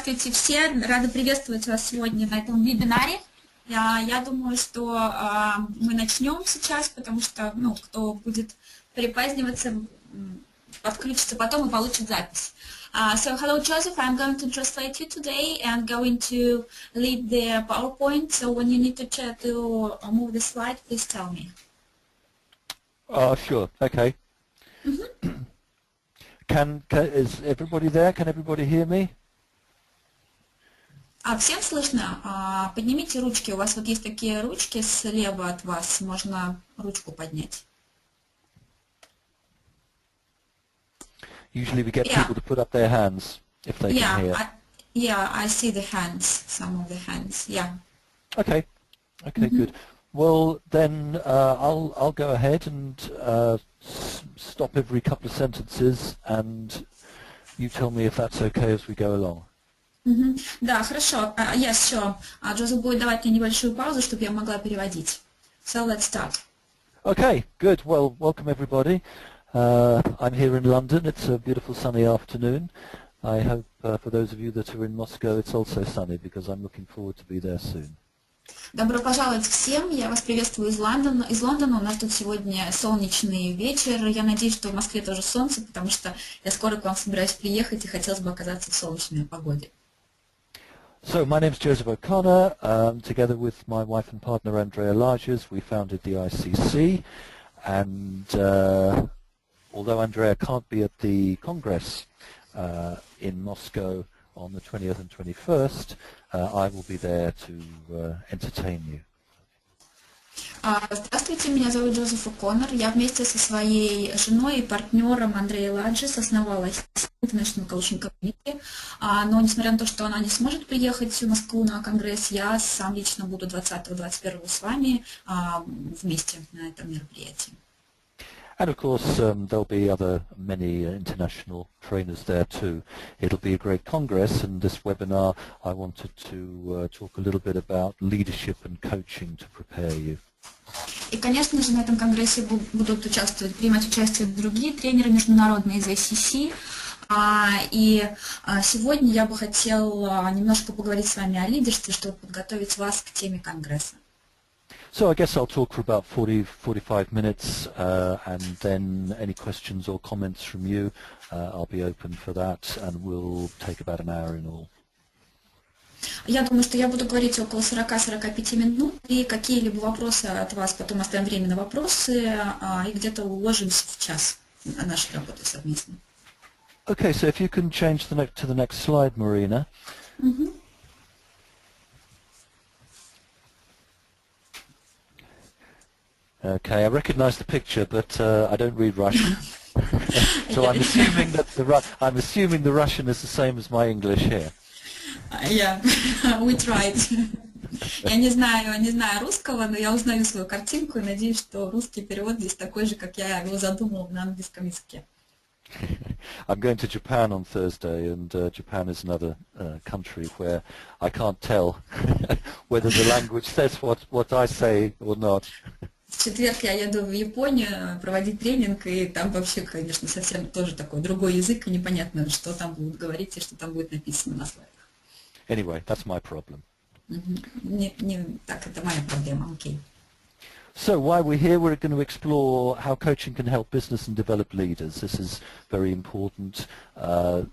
Здравствуйте все, рада приветствовать вас сегодня на этом вебинаре. Я думаю, что мы начнем сейчас, потому что кто будет припаздниваться, подключится потом и получит запись. So hello Joseph, I'm going to translate you today and going to lead the PowerPoint. So when you need to move the slide, please tell me. Sure, okay. Is everybody there? Can everybody hear me? Всем слышно? Поднимите ручки. У вас вот есть такие ручки слева от вас. Можно ручку поднять. Usually we get people to put up their hands if they can hear. Yeah, I see the hands, some of the hands, yeah. Okay, good. Well, then I'll go ahead and stop every couple of sentences and you tell me if that's okay as we go along. Да, хорошо. Yes, sure. Джозеф будет давать мне небольшую паузу, чтобы я могла переводить. So let's start. Okay, good. Well, welcome everybody. I'm here in London. It's a beautiful sunny afternoon. I hope for those of you that are in Moscow it's also sunny because I'm looking forward to be there soon. Добро пожаловать всем. Я вас приветствую из Лондона. У нас тут сегодня солнечный вечер. Я надеюсь, что в Москве тоже солнце, потому что я скоро к вам собираюсь приехать и хотелось бы оказаться в солнечной погоде. So my name is Joseph O'Connor. Together with my wife and partner Andrea Larges, we founded the ICC. And although Andrea can't be at the Congress in Moscow on the 20th and 21st, I will be there to entertain you. Здравствуйте, меня зовут Джозеф О'Коннор. Я вместе со своей женой и партнером Андреей Ладжис основала ICC Coaching Congress. Но несмотря на то, что она не сможет приехать в Москву на конгресс, я сам лично буду 20-21 с вами вместе на этом мероприятии. And of course there'll be many international trainers there too. It'll be a great congress, and this webinar I wanted to talk a little bit about leadership and coaching to prepare you. И, конечно же, на этом конгрессе будут принимать участие другие тренеры международные из ICC. И сегодня я бы хотела немножко поговорить с вами о лидерстве, чтобы подготовить вас к теме конгресса. So I guess I'll talk for about 40-45 minutes, and then any questions or comments from you, I'll be open for that, and we'll take about an hour in all. Я думаю, что я буду говорить около 40-45 минут, и какие-либо вопросы от вас потом оставим время на вопросы, и где-то уложимся в час на нашей работе совместно. Okay, so if you can change to the next slide, Marina. Okay, I recognize the picture, but I don't read Russian. So I'm assuming the Russian is the same as my English here. Yeah, we tried. Я не знаю русского, но я узнаю свою картинку и надеюсь, что русский перевод здесь такой же, как я его задумал на английском языке. I'm going to Japan on Thursday, and Japan is another country where I can't tell whether the language says what I say or not. В четверг я еду в Японию проводить тренинг, и там вообще, конечно, совсем тоже такой другой язык, и непонятно, что там будут говорить и что там будет написано на слайдах. Anyway, that's my problem. Так, это моя проблема, окей. So while we're here, we're going to explore how coaching can help business and develop leaders. This is very important.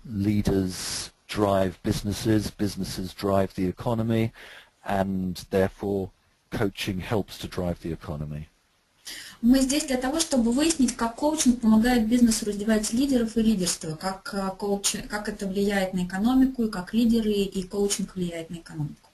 Leaders drive businesses, businesses drive the economy, and therefore coaching helps to drive the economy. Мы здесь для того, чтобы выяснить, как коучинг помогает бизнесу развивать лидеров и лидерство, как это влияет на экономику, и как лидеры и коучинг влияет на экономику.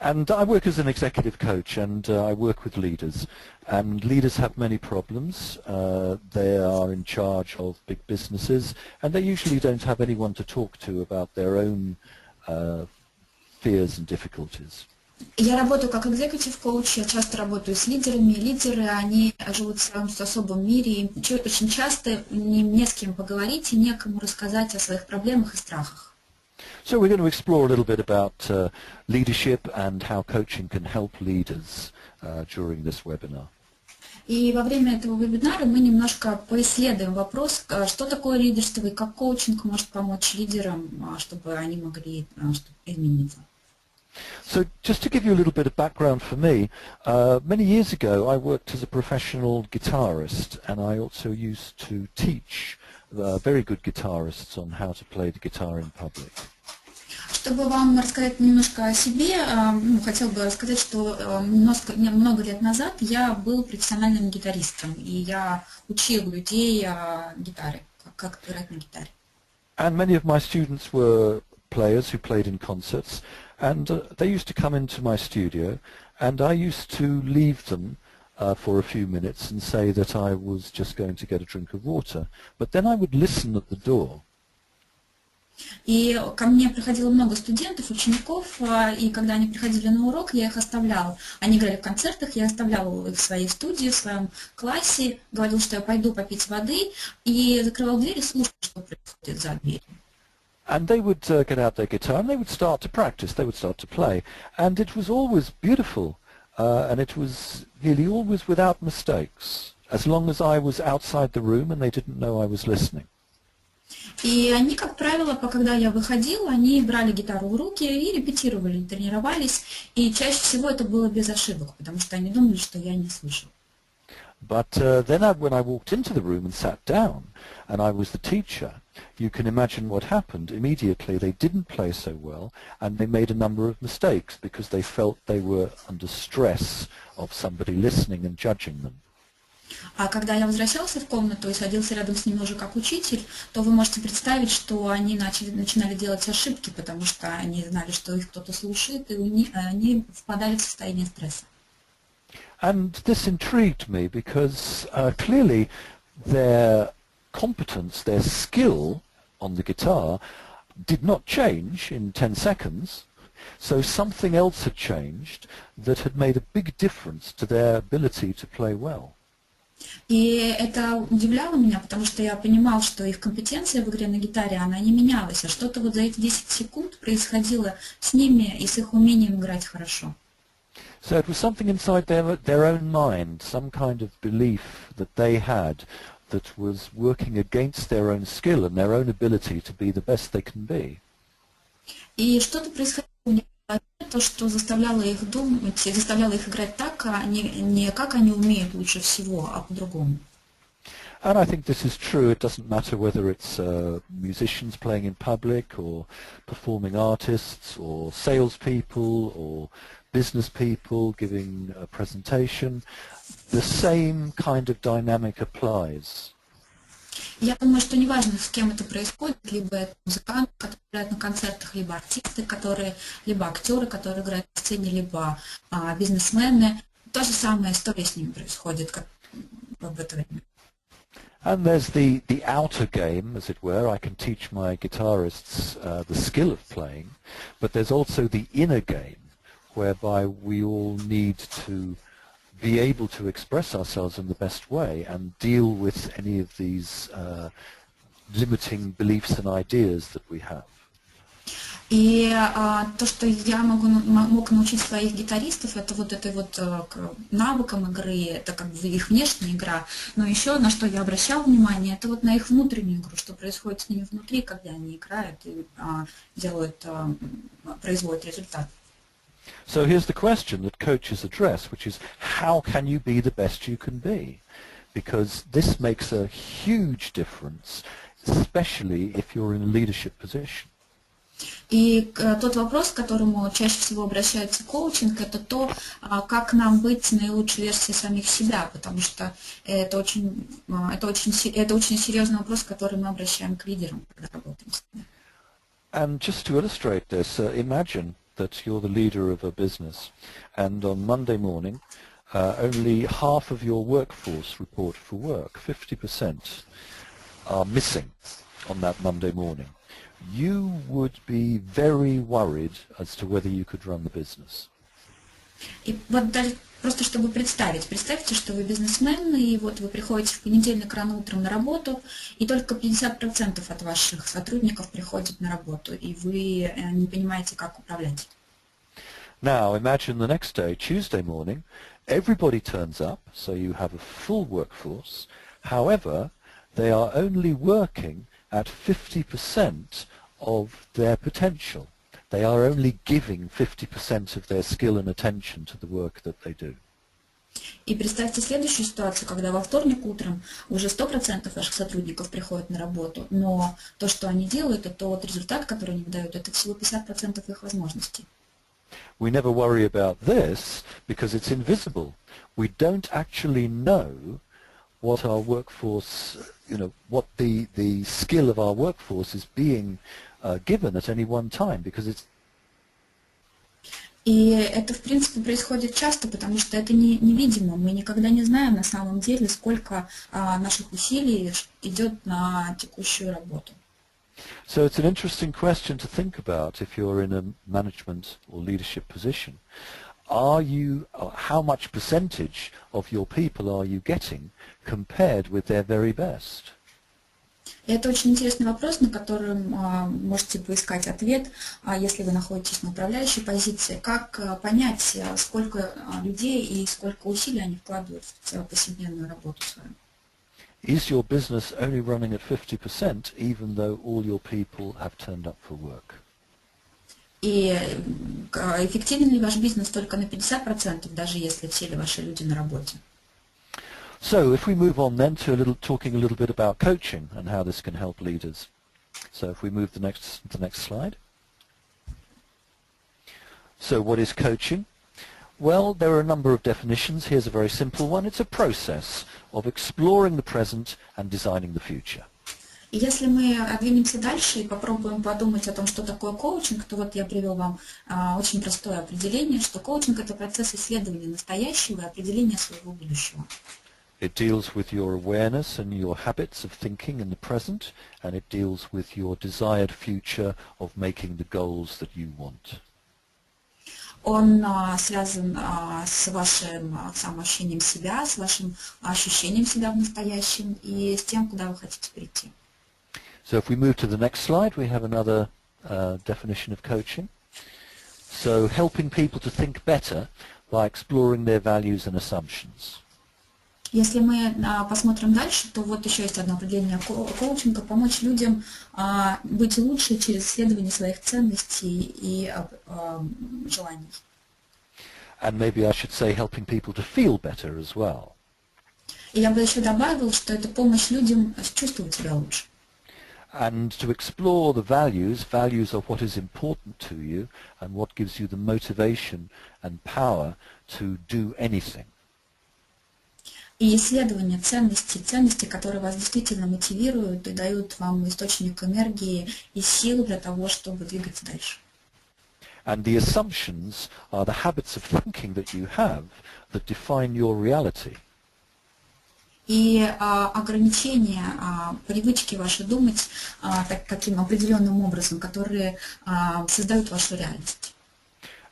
And I work as an executive coach, and I work with leaders. And leaders have many problems. They are in charge of big businesses, and they usually don't have anyone to talk to about their own fears and difficulties. Я работаю как executive coach, я часто работаю с лидерами. Лидеры, они живут в своем особом мире, и очень часто не с кем поговорить и некому рассказать о своих проблемах и страхах. So we're going to explore a little bit about leadership and how coaching can help leaders during this webinar. И во время этого вебинара мы немножко поисследуем вопрос, что такое лидерство и как коучинг может помочь лидерам, чтобы они могли измениться. So just to give you a little bit of background for me, many years ago I worked as a professional guitarist, and I also used to teach very good guitarists on how to play the guitar in public. Чтобы вам рассказать немножко о себе, хотел бы рассказать, что много лет назад я был профессиональным гитаристом, и я учил людей гитаре, как играть на гитаре. And many of my students were players who played in concerts, and they used to come into my studio, and I used to leave them for a few minutes and say that I was just going to get a drink of water, but then I would listen at the door. И ко мне приходило много студентов, учеников, и когда они приходили на урок, я их оставлял. Они играли в концертах, я оставлял их в своей студии, в своем классе, говорил, что я пойду попить воды, и закрывал дверь и слушал, что происходит за дверью. And they would get out their guitar and they would start to practice, they would start to play. And it was always beautiful, and it was really always without mistakes, as long as I was outside the room and they didn't know I was listening. И они, как правило, когда я выходила, они брали гитару в руки и репетировали, тренировались. И чаще всего это было без ошибок, потому что они думали, что я не слышал. But then when I walked into the room and sat down, and I was the teacher, you can imagine what happened. Immediately they didn't play so well, and they made a number of mistakes because they felt they were under stress of somebody listening and judging them. А когда я возвращался в комнату и садился рядом с ним уже как учитель, то вы можете представить, что они начинали делать ошибки, потому что они знали, что их кто-то слушает, и они впадали в состояние стресса. And this intrigued me because clearly their competence, their skill on the guitar did not change in 10 seconds, so something else had changed that had made a big difference to their ability to play well. И это удивляло меня, потому что я понимал, что их компетенция в игре на гитаре, она не менялась, а что-то вот за эти 10 секунд происходило с ними и с их умением играть хорошо. So it was something inside their own mind, some kind of belief that they had that was working against their own skill and their own ability to be the best they can be. И что-то происходило у них, то, что заставляло их думать, заставляло их играть так, а не как они умеют лучше всего, а по-другому. And I think this is true. It doesn't matter whether it's musicians playing in public or performing artists or salespeople or business people giving a presentation. The same kind of dynamic applies. Я думаю, что неважно, с кем это происходит, либо это музыканты, которые играют на концертах, либо артисты, либо актеры, которые играют на сцене, либо бизнесмены. То же самое история с ними происходит, как в это время. And there's the outer game, as it were. I can teach my guitarists the skill of playing, but there's also the inner game, whereby we all need to be able to express ourselves in the best way and deal with any of these limiting beliefs and ideas that we have. И то, что я мог научить своих гитаристов, это вот этой вот навыкам игры, это как бы их внешняя игра, но еще на что я обращал внимание, это вот на их внутреннюю игру, что происходит с ними внутри, когда они играют и производят результат. So here's the question that coaches address, which is how can you be the best you can be? Because this makes a huge difference, especially if you're in a leadership position. И тот вопрос, к которому чаще всего обращается коучинг, это то, как нам быть наилучшей версией самих себя, потому что это очень серьезный вопрос, который мы обращаем к лидерам, когда работаем с ними. And just to illustrate this, imagine that you're the leader of a business, and on Monday morning, only half of your workforce report for work. 50% are missing on that Monday morning. You would be very worried as to whether you could run the business. И вот даже просто чтобы представьте, что вы бизнесмен, и вот вы приходите в понедельник рано утром на работу, и только 50% от ваших сотрудников приходят на работу, и вы не понимаете, как управлять. Now imagine the next day, Tuesday morning, everybody turns up, so you have a full workforce. However, they are only working at 50% of their potential. They are only giving 50% of their skill and attention to the work that they do. И представьте следующую ситуацию, когда во вторник утром уже 100% ваших сотрудников приходят на работу, но то, что они делают, это тот результат, который они дают, это всего 50% их возможностей. We never worry about this because it's invisible. We don't actually know what our workforce, what the skill of our workforce is being given at any one time because it's. И это, в принципе, происходит часто, потому что это невидимо. Мы никогда не знаем на самом деле, сколько наших усилий идет на текущую работу. So it's an interesting question to think about if you're in a management or leadership position. How much percentage of your people are you getting compared with their very best? И это очень интересный вопрос, на который можете поискать ответ, если вы находитесь на управляющей позиции. Как понять, сколько людей и сколько усилий они вкладывают в повседневную работу свою? Is your business only running at 50% even though all your people have turned up for work? И эффективен ли ваш бизнес только на 50%, даже если все ли ваши люди на работе? So if we move on then to talking a little bit about coaching and how this can help leaders. So if we move the next slide. So what is coaching? Well, there are a number of definitions. Here's a very simple one. It's a process of exploring the present and designing the future. И если мы двинемся дальше и попробуем подумать о том, что такое коучинг, то вот я привел вам очень простое определение, что коучинг – это процесс исследования настоящего и определения своего будущего. It deals with your awareness and your habits of thinking in the present, and it deals with your desired future of making the goals that you want. Он связан с вашим самоощущением себя, с вашим ощущением себя в настоящем и с тем, куда вы хотите прийти. So if we move to the next slide, we have another definition of coaching. So helping people to think better by exploring their values and assumptions. Если мы посмотрим дальше, то вот еще есть одно определение коучинга – помочь людям быть лучше через исследование своих ценностей и желаний. And maybe I should say helping people to feel better as well. И я бы еще добавил, что это помощь людям чувствовать себя лучше. And to explore the values are what is important to you and what gives you the motivation and power to do anything. И исследование ценностей, которые вас действительно мотивируют и дают вам источник энергии и сил для того, чтобы двигаться дальше. And the assumptions are the habits of thinking that you have that define your reality. И ограничения, привычки ваши думать таким определенным образом, которые создают вашу реальность.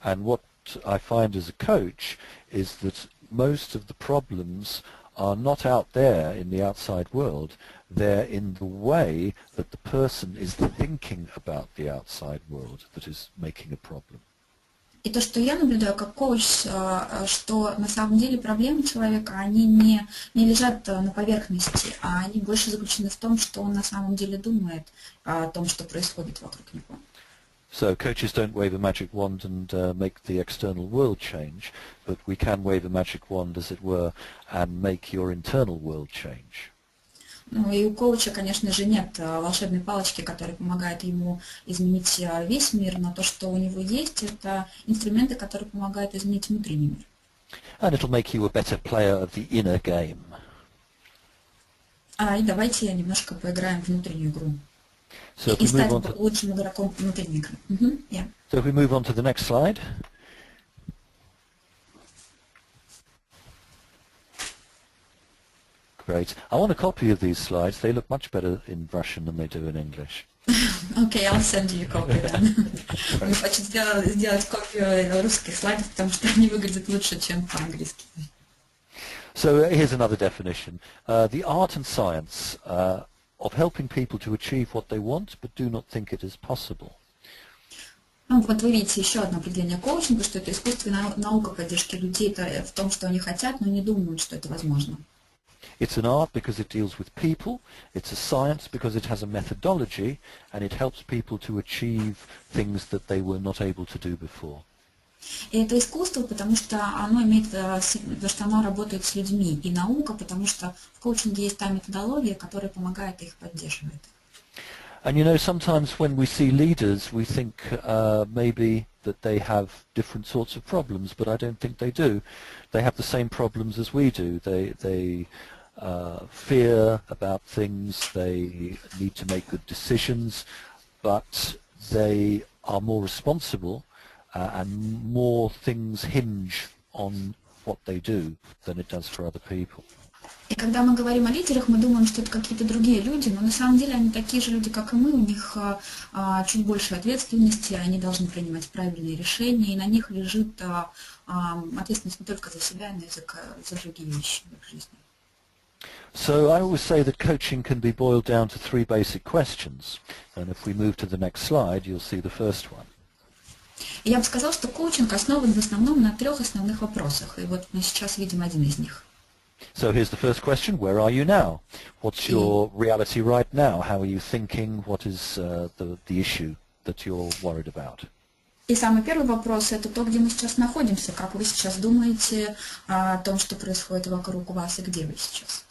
And what I find as a coach is that most of the problems are not out there in the outside world. They're in the way that the person is thinking about the outside world that is making a problem. И то, что я наблюдаю как коуч, что на самом деле проблемы человека, они не лежат на поверхности, а они больше заключены в том, что он на самом деле думает о том, что происходит вокруг него. So coaches don't wave a magic wand and make the external world change, but we can wave a magic wand, as it were, and make your internal world change. Ну и у коуча, конечно же, нет волшебной палочки, которая помогает ему изменить весь мир, но то, что у него есть, это инструменты, которые помогают изменить внутренний мир. And it'll make you a better player of the inner game. И давайте немножко поиграем в внутреннюю игру. So И стать лучшим игроком внутренней игры. Yeah. So if we move on to the next slide. Great. I want a copy of these slides. They look much better in Russian than they do in English. Okay, I'll send you a copy then. Мне хочу сделать копию русских слайдов, потому что они выглядят лучше, чем по-английски. So here's another definition. The art and science of helping people to achieve what they want but do not think it is possible. вот вы видите еще одно определение коучинга, что это искусственная наука поддержки людей в том, что они хотят, но не думают, что это возможно. It's an art because it deals with people, it's a science because it has a methodology, and it helps people to achieve things that they were not able to do before. И это искусство, потому что оно имеет, потому что оно работает с людьми, и наука, потому что в коучинге есть та методология, которая помогает и их поддерживает. And you know, sometimes when we see leaders, we think maybe that they have different sorts of problems, but I don't think they do. They have the same problems as we do. They fear about things, they need to make good decisions, but they are more responsible and more things hinge on what they do than it does for other people. И когда мы говорим о лидерах, мы думаем, что это какие-то другие люди, но на самом деле они такие же люди, как и мы, у них чуть больше ответственности, они должны принимать правильные решения, и на них лежит ответственность не только за себя, но и за другие вещи в их жизни. So I always say that coaching can be boiled down to three basic questions, and if we move to the next slide, you'll see the first one. И я бы сказала, что коучинг основан в основном на 3 основных вопросах, и вот мы сейчас видим один из них. So here's the first question, where are you now? What's your reality right now? How are you thinking? What is the issue that you're worried about? И самый первый вопрос – это то, где мы сейчас находимся, как вы сейчас думаете о том, что происходит вокруг вас и где вы сейчас.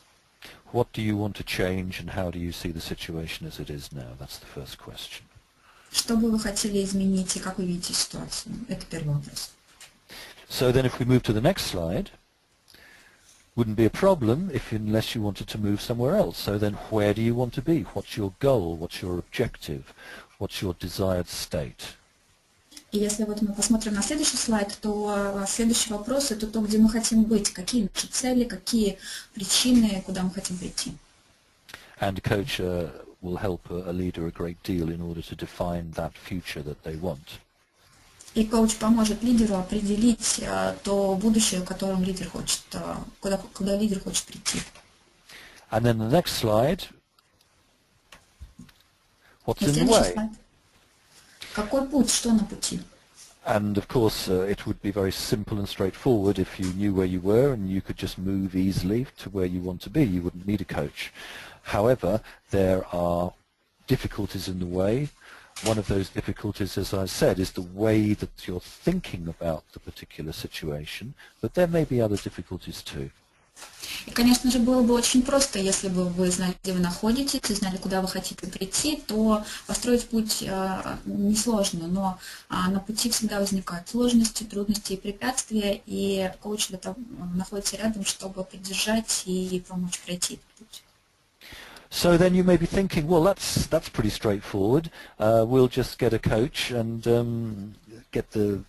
What do you want to change and how do you see the situation as it is now? That's the first question. Что бы вы хотели изменить и как вы видите ситуацию? Это первый вопрос. So then if we move to the next slide, wouldn't be a problem unless you wanted to move somewhere else. So then where do you want to be? What's your goal? What's your objective? What's your desired state? И если вот мы посмотрим на следующий слайд, то следующий вопрос – это то, где мы хотим быть, какие наши цели, какие причины, куда мы хотим прийти. And a coach will help a leader a great deal in order to define that future that they want. И коуч поможет лидеру определить то будущее, в котором лидер хочет, куда лидер хочет прийти. And then the next slide, what's in the way? Слайд. Какой путь, что на пути? And of course it would be very simple and straightforward if you knew where you were and you could just move easily to where you want to be. You wouldn't need a coach. However, there are difficulties in the way. One of those difficulties, as I said, is the way that you're thinking about the particular situation, but there may be other difficulties too. И, конечно же, было бы очень просто, если бы вы знали, где вы находитесь, и знали, куда вы хотите прийти, то построить путь несложно, но на пути всегда возникают сложности, трудности и препятствия, и коуч находится рядом, чтобы поддержать и помочь пройти этот путь. So then you may be thinking, well, that's pretty straightforward. We'll just get a coach and get the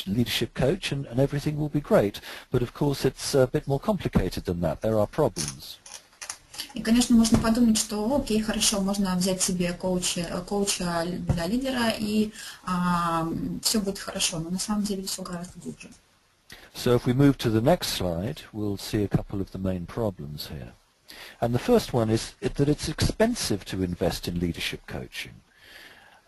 leadership coach, and everything will be great. But of course, it's a bit more complicated than that. There are problems. И, конечно, можно подумать, что окей, хорошо, можно взять себе коуча для лидера, и все будет хорошо, но на самом деле все гораздо глубже. So if we move to the next slide, we'll see a couple of the main problems here. And the first one is that it's expensive to invest in leadership coaching.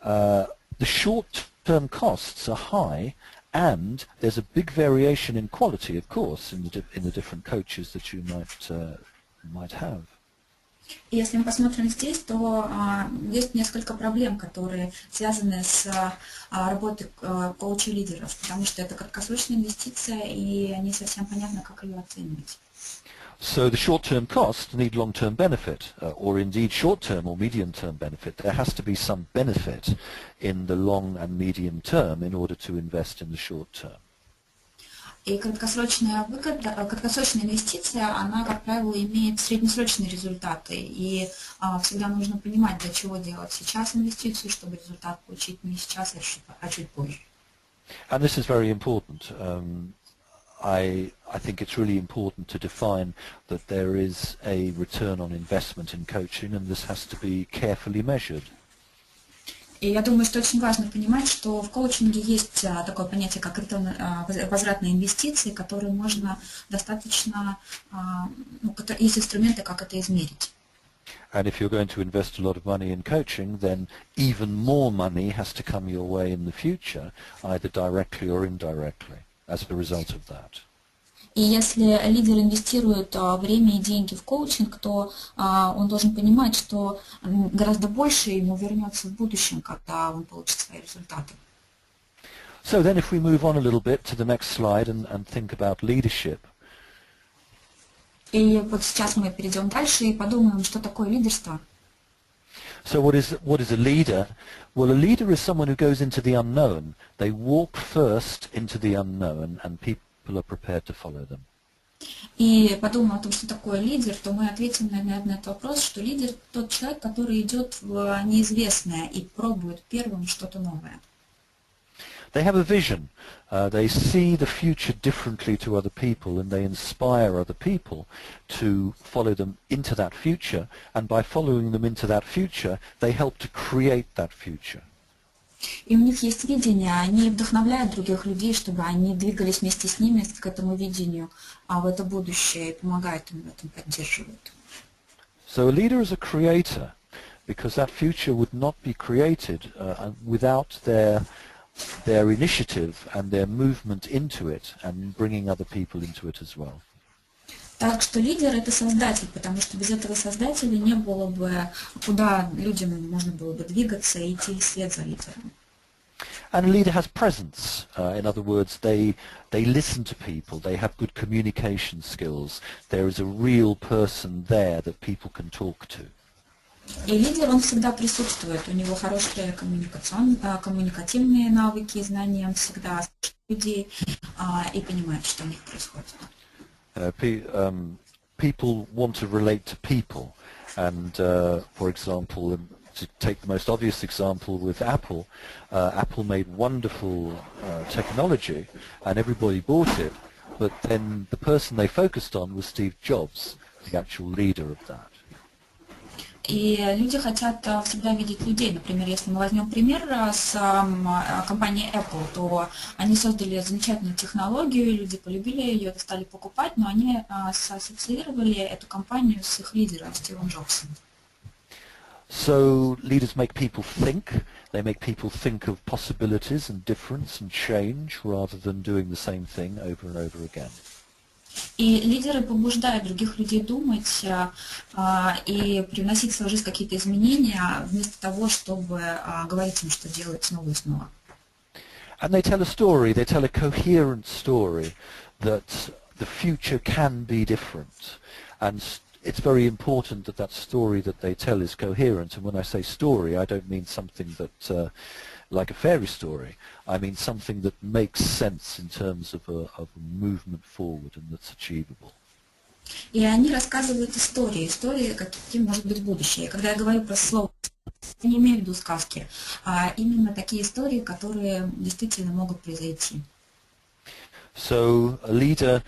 The short-term costs are high, and there's a big variation in quality, of course, in the different coaches that you might have. И если мы посмотрим здесь, то есть несколько проблем, которые связаны с работой коуча-лидеров, потому что это краткосрочная инвестиция, и не совсем понятно, как ее оценивать. So the short-term costs need long-term benefit, or indeed short-term or medium-term benefit. There has to be some benefit in the long and medium term in order to invest in the short term. И краткосрочная инвестиция, она, как правило, имеет среднесрочные результаты. И всегда нужно понимать, для чего делать сейчас инвестицию, чтобы результат получить не сейчас, а чуть позже. And this is very important. I think it's really important to define that there is a return on investment in coaching, and this has to be carefully measured. И я думаю, что очень важно понимать, что в коучинге есть такое понятие, как возвратные инвестиции, которые можно достаточно, есть инструменты, как это измерить. And if you're going to invest a lot of money in coaching, then even more money has to come your way in the future, either directly or indirectly, as a result of that. И если лидер инвестирует время и деньги в коучинг, то он должен понимать, что гораздо больше ему вернется в будущем, когда он получит свои результаты. So then if we move on a little bit to the next slide and think about leadership. И вот сейчас мы перейдем дальше и подумаем, что такое лидерство. So what is a leader? Well, a leader is someone who goes into the unknown. They walk first into the unknown, and people are prepared to follow them. И подумаем о том, что такое лидер, то мы ответим, наверное, на этот вопрос, что лидер тот человек, который идет в неизвестное и пробует первым что-то новое. They have a vision. They see the future differently to other people, and they inspire other people to follow them into that future, and by following them into that future, they help to create that future. И у них есть видение, они вдохновляют других людей, чтобы они двигались вместе с ними к этому видению, в это будущее, и помогают им в этом, поддерживают. So a leader is a creator, because that future would not be created without their initiative and their movement into it and bringing other people into it as well. Так что лидер — это создатель, потому что без этого создателя не было бы, куда людям можно было бы двигаться и идти вслед за лидером. And a leader has presence. In other words, they listen to people, they have good communication skills, there is a real person there that people can talk to. И лидер, он всегда присутствует, у него хорошие коммуникативные навыки и знания, он всегда слышит людей и понимает, что у них происходит. People want to relate to people, and for example, to take the most obvious example with Apple, Apple made wonderful technology and everybody bought it, but then the person they focused on was Steve Jobs, the actual leader of that. И люди хотят всегда видеть людей. Например, если мы возьмем пример с компанией Apple, то они создали замечательную технологию, люди полюбили ее, стали покупать, но они ассоциировали эту компанию с их лидером Стивом Джобсом. So leaders make people think. They make people think of possibilities and difference and change rather than doing the same thing over and over again. И лидеры побуждают других людей думать и привносить в свою жизнь какие-то изменения, вместо того, чтобы говорить им, что делать снова и снова. And they tell a story, they tell a coherent story that the future can be different. And it's very important that that story that they tell is coherent. And when I say story, I don't mean something that like a fairy story. I mean something that makes sense in terms of a movement forward and that's achievable. И они рассказывают истории, каким может быть будущее. И когда я говорю про слово, я не имею в виду сказки, а именно такие истории, которые действительно могут произойти. So a leader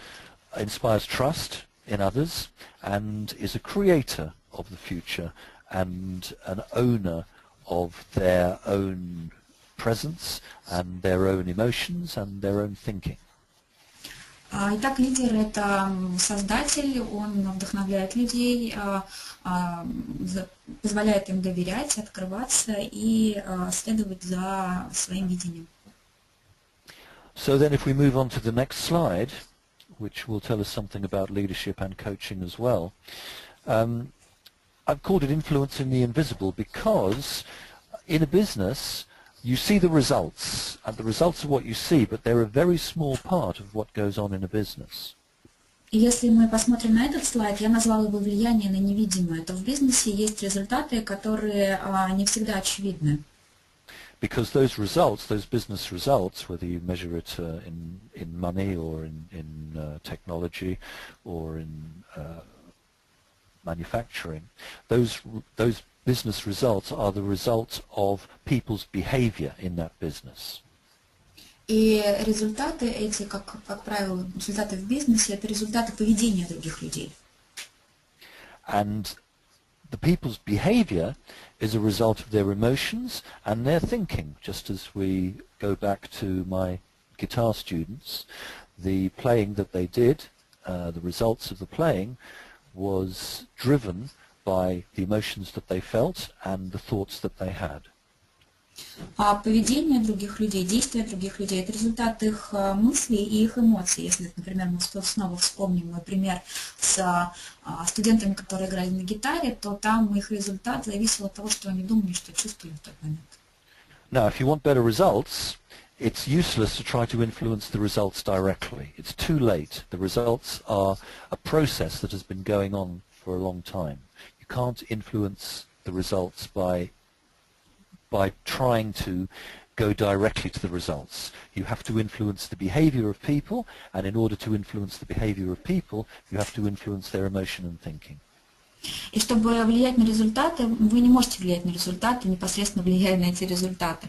inspires trust in others and is a creator of the future and an owner of their own presence and their own emotions and their own thinking. Итак, лидер — это создатель, он вдохновляет людей, позволяет им доверять, открываться и следовать за своим видением. So then if we move on to the next slide, which will tell us something about leadership and coaching as well, I've called it influencing the invisible because in a business you see the results, and the results are what you see, but they're a very small part of what goes on in a business. И если мы посмотрим на этот слайд, я назвала его влияние на невидимое, то в бизнесе есть результаты, которые не всегда очевидны. Because those results, those business results, whether you measure it in money or in technology or in manufacturing, those business results are the results of people's behavior in that business. И результаты эти, как правило, результаты в бизнесе, это результаты поведения других людей. And the people's behavior is a result of their emotions and their thinking. Just as we go back to my guitar students, the playing that they did, the results of the playing was driven by the emotions that they felt and the thoughts that they had. Поведение других людей, действия других людей – это результат их мыслей и их эмоций. Если, например, мы снова вспомним мой пример с студентами, которые играли на гитаре, то там их результат зависел от того, что они думали, что чувствовали в тот момент. Now, if you want better results, it's useless to try to influence the results directly. It's too late. The results are a process that has been going on for a long time. You can't influence the results by trying to go directly to the results. You have to influence the behavior of people, and in order to influence the behavior of people, you have to influence their emotion and thinking. И чтобы влиять на результаты, вы не можете влиять на результаты, непосредственно влияя на эти результаты.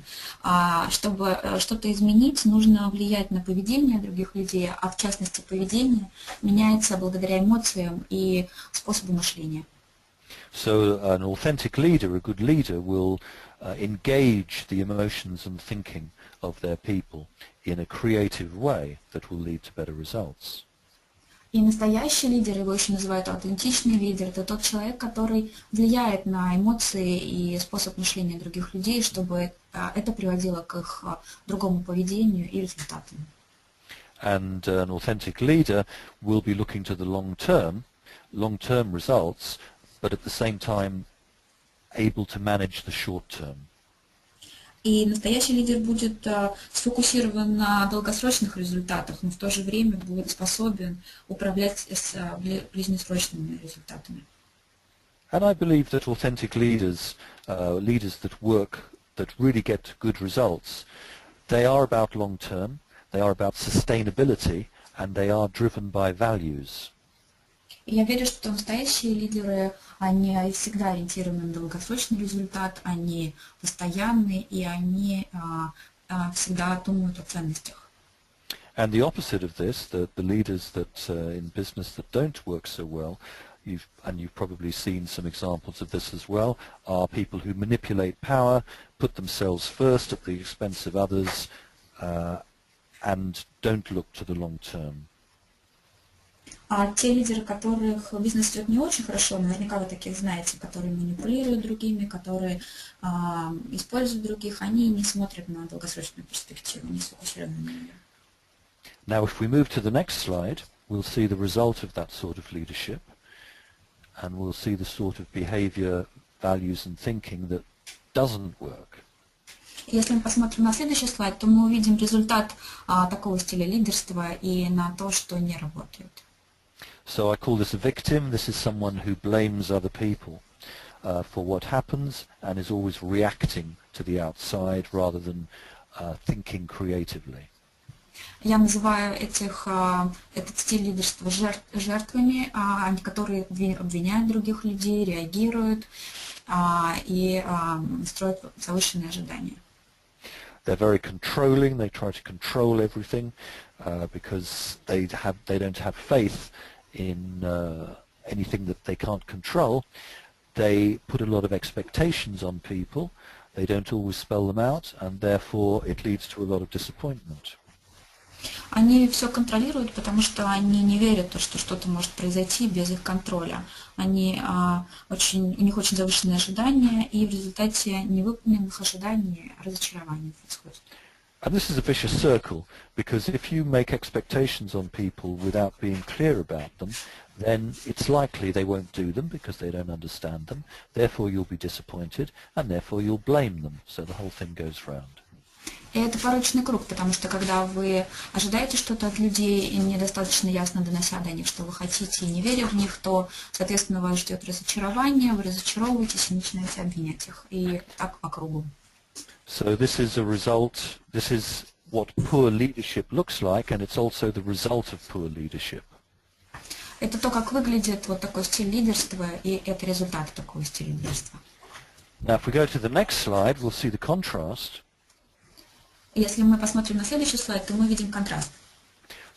Чтобы что-то изменить, нужно влиять на поведение других людей, а в частности поведение меняется благодаря эмоциям и способу мышления. So an authentic leader, a good leader, will engage the emotions and thinking of their people in a creative way that will lead to better results. И настоящий лидер, его еще называют аутентичный лидер, это тот человек, который влияет на эмоции и способ мышления других людей, чтобы это приводило к их другому поведению и результатам. And an authentic leader will be looking to the long-term results, but at the same time able to manage the short-term. И настоящий лидер будет сфокусирован на долгосрочных результатах, но в то же время будет способен управлять с ближнесрочными результатами. And I believe that authentic leaders, leaders that really get good results, they are about long-term, they are about sustainability, and they are driven by values. И я верю, что настоящие лидеры, они всегда ориентированы на долгосрочный результат, они постоянны, и они всегда думают о ценностях. And the opposite of this, the leaders that in business that don't work so well, you've probably seen some examples of this as well, are people who manipulate power, put themselves first at the expense of others, and don't look to the long term. А те лидеры, которых бизнес идет не очень хорошо, наверняка вы таких знаете, которые манипулируют другими, которые используют других, они не смотрят на долгосрочную перспективу, не сфокусированы на нее. Now, if we move to the next slide, we'll see the result of that sort of leadership, and we'll see the sort of behavior, values and thinking that doesn't work. Если мы посмотрим на следующий слайд, то мы увидим результат такого стиля лидерства и на то, что не работает. So I call this a victim. This is someone who blames other people for what happens and is always reacting to the outside rather than thinking creatively. Я называю этот стиль лидерства жертвами, которые обвиняют других людей, реагируют и строят завышенные ожидания. They're very controlling. They try to control everything because they don't have faith in anything that they can't control. They put a lot of expectations on people. They don't always spell them out, and therefore it leads to a lot of disappointment. Они все контролируют, потому что они не верят, что что-то может произойти без их контроля. У них очень завышенные ожидания, и в результате невыполненных ожиданий разочарование происходит. And this is a vicious circle, because if you make expectations on people without being clear about them, then it's likely they won't do them because they don't understand them. Therefore you'll be disappointed, and therefore you'll blame them. So the whole thing goes round. И это порочный круг, потому что когда вы ожидаете что-то от людей и недостаточно ясно донося до них, что вы хотите, и не веря в них, то, соответственно, вас ждет разочарование, вы разочаровываетесь и начинаете обвинять их. И так по кругу. So this is a result, this is what poor leadership looks like, and it's also the result of poor leadership. Это то, как выглядит вот такой стиль лидерства, и это результат такого стиля лидерства. Now if we go to the next slide, we'll see the contrast. Если мы посмотрим на следующий слайд, то мы видим контраст.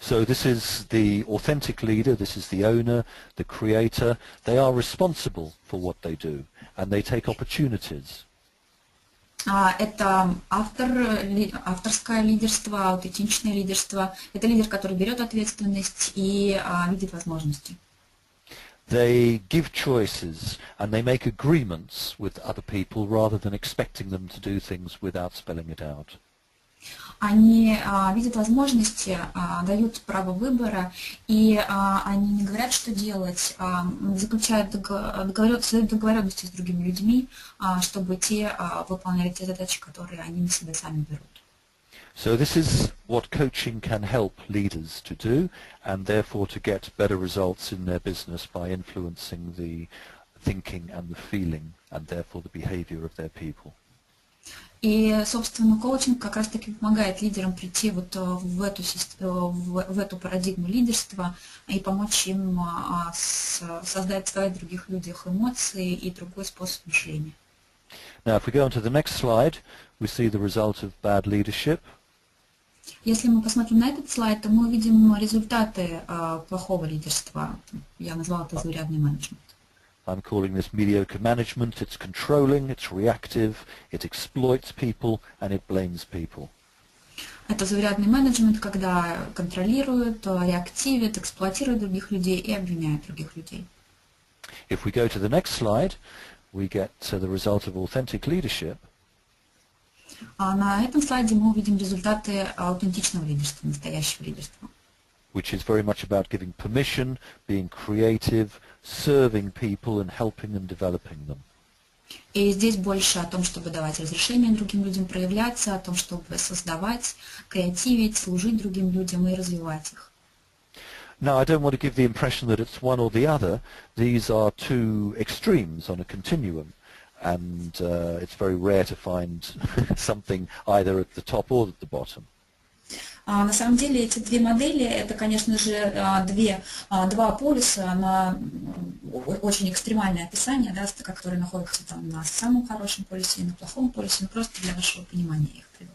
So this is the authentic leader, this is the owner, the creator. They are responsible for what they do, and they take opportunities. Это авторское лидерство, аутентичное лидерство. Это лидер, который берет ответственность и видит возможности. They give choices and they make agreements with other people rather than expecting them to do things without spelling it out. Они видят возможности, дают право выбора, и они не говорят, что делать, заключают создают договоренности с другими людьми, чтобы те выполняли те задачи, которые они на себя сами берут. So this is what coaching can help leaders to do, and therefore to get better results in their business by influencing the thinking and the feeling, and therefore the behavior of their people. И, собственно, коучинг как раз-таки помогает лидерам прийти вот в эту парадигму лидерства и помочь им создать в своих других людях эмоции и другой способ мышления. Now, if we go on to the next slide, we see the result of bad leadership. Если мы посмотрим на этот слайд, то мы увидим результаты плохого лидерства. Я назвала это заурядный менеджмент. I'm calling this mediocre management. It's controlling, it's reactive, it exploits people, and it blames people. Это заурядный менеджмент, когда контролирует, реактивит, эксплуатирует других людей и обвиняет других людей. If we go to the next slide, we get the result of authentic leadership. На этом слайде мы увидим результаты аутентичного лидерства, настоящего лидерства. Which is very much about giving permission, being creative, serving people and helping them, developing them. И здесь больше о том, чтобы давать разрешение другим людям проявляться, о том, чтобы создавать, креативить, служить другим людям и развивать их. Now, I don't want to give the impression that it's one or the other. These are two extremes on a continuum, and it's very rare to find something either at the top or at the bottom. На самом деле эти две модели, это, конечно же, два полюса на очень экстремальное описание, да, которые находятся там на самом хорошем полюсе и на плохом полюсе, но просто для вашего понимания их привел.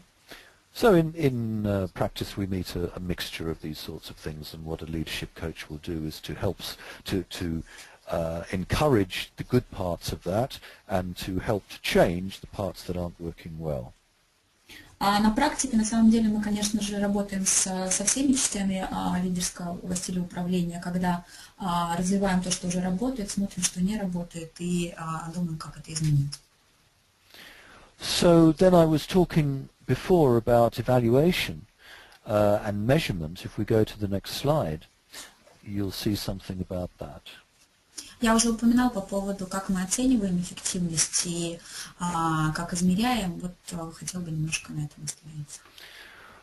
So in practice we meet a mixture of these sorts of things, and what a leadership coach will do is to help to encourage the good parts of that and to help to change the parts that aren't working well. На практике, на самом деле, мы, конечно же, работаем со всеми частями лидерского стиля управления, когда развиваем то, что уже работает, смотрим, что не работает, и думаем, как это изменить. So then I was talking before about evaluation and measurement. If we go to the next slide, you'll see something about that. Я уже упоминал по поводу, как мы оцениваем эффективность и как измеряем. Вот хотел бы немножко на этом остановиться.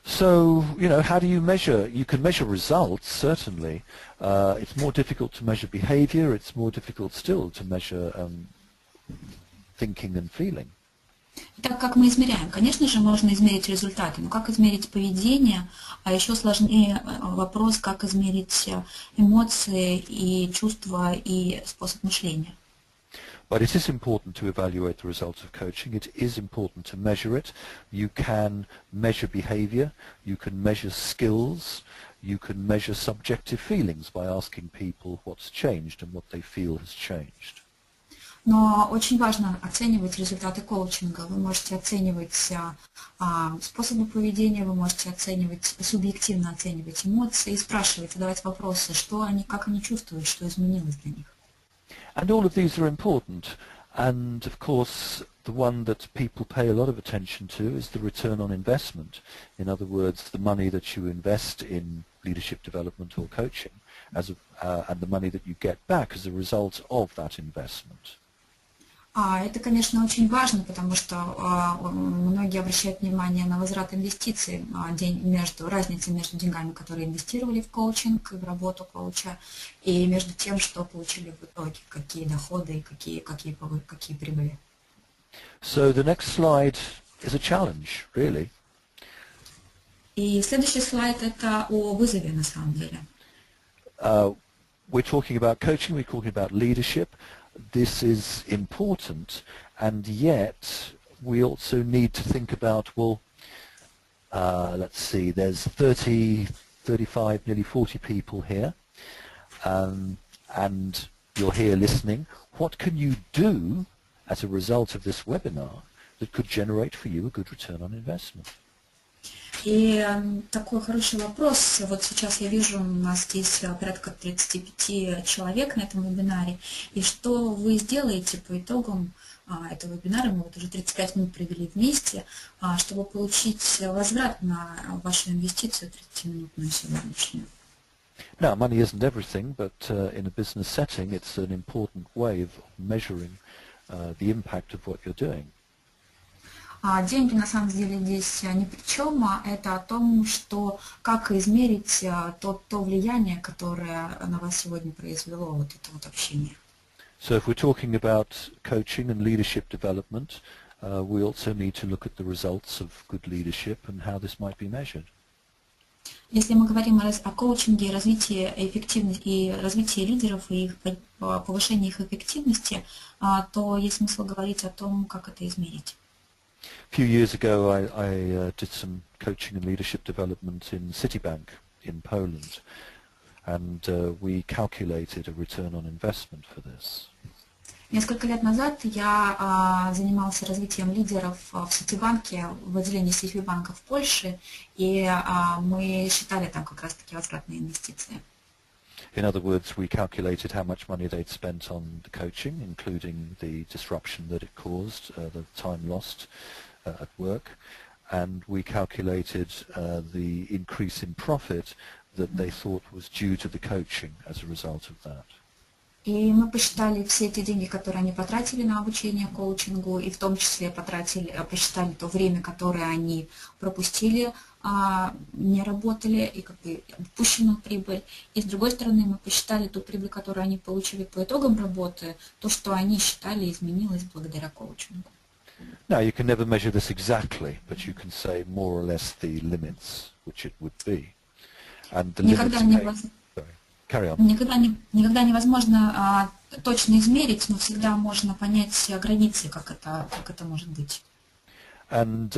So, how do you measure? You can measure results, certainly. It's more difficult to measure behavior. It's more difficult still to measure thinking and feeling. Так как мы измеряем? Конечно же, можно измерить результаты, но как измерить поведение, а еще сложнее вопрос, как измерить эмоции и чувства и способ мышления. But it is important to evaluate the results of coaching. It is important to measure it. You can measure behavior, you can measure skills, you can measure subjective feelings by asking people what's changed and what they feel has changed. Но очень важно оценивать результаты коучинга. Вы можете оценивать способы поведения, вы можете оценивать, субъективно оценивать эмоции и спрашивать, задавать вопросы, как они чувствуют, что изменилось для них. And all of these are important. And of course, the one that people pay a lot of attention to is the return on investment. In other words, the money that you invest in leadership development or coaching, and the money that you get back as a result of that investment. Это, конечно, очень важно, потому что многие обращают внимание на возврат инвестиций, разницы между деньгами, которые инвестировали в коучинг и в работу коуча, и между тем, что получили в итоге, какие доходы и какие прибыли. So the next slide is a challenge, really. И следующий слайд это о вызове на самом деле. We're talking about coaching, we're talking about leadership. This is important, and yet we also need to think about, well, let's see, there's 30, 35, nearly 40 people here, and you're here listening. What can you do as a result of this webinar that could generate for you a good return on investment? И такой хороший вопрос. Вот сейчас я вижу, у нас здесь порядка 35 человек на этом вебинаре. И что вы сделаете по итогам этого вебинара? Мы вот уже 35 минут провели вместе, чтобы получить возврат на вашу инвестицию 30-минутную сегодняшнюю. Now, money isn't everything, but in a business setting, it's an important way of measuring the impact of what you're doing. Деньги на самом деле здесь ни при чем, это о том, что как измерить то влияние, которое на вас сегодня произвело вот это вот общение. So if we're talking about coaching and leadership development, we also need to look at the results of good leadership and how this might be measured. Если мы говорим о коучинге, развитии эффективности и развитии лидеров и их повышении их эффективности, то есть смысл говорить о том, как это измерить. A few years ago, I did some coaching and leadership development in Citibank in Poland, and we calculated a return on investment for this. Несколько лет назад я занимался развитием лидеров в Ситибанке, в отделении Ситибанка в Польше, и мы считали там как раз-таки возвратные инвестиции. In other words, we calculated how much money they'd spent on the coaching, including the disruption that it caused, the time lost at work, and we calculated the increase in profit that they thought was due to the coaching as a result of that. И мы посчитали все эти деньги, которые они потратили на обучение коучингу, и в том числе посчитали то время, которое они пропустили, не работали, и как бы упущенную прибыль. И с другой стороны, мы посчитали ту прибыль, которую они получили по итогам работы, то, что они считали изменилось благодаря коучингу. Now, you can never measure this exactly, but you can say more or less the limits which it would be. And the limits Carry on. Никогда невозможно точно измерить, но всегда можно понять границы, как это может быть. And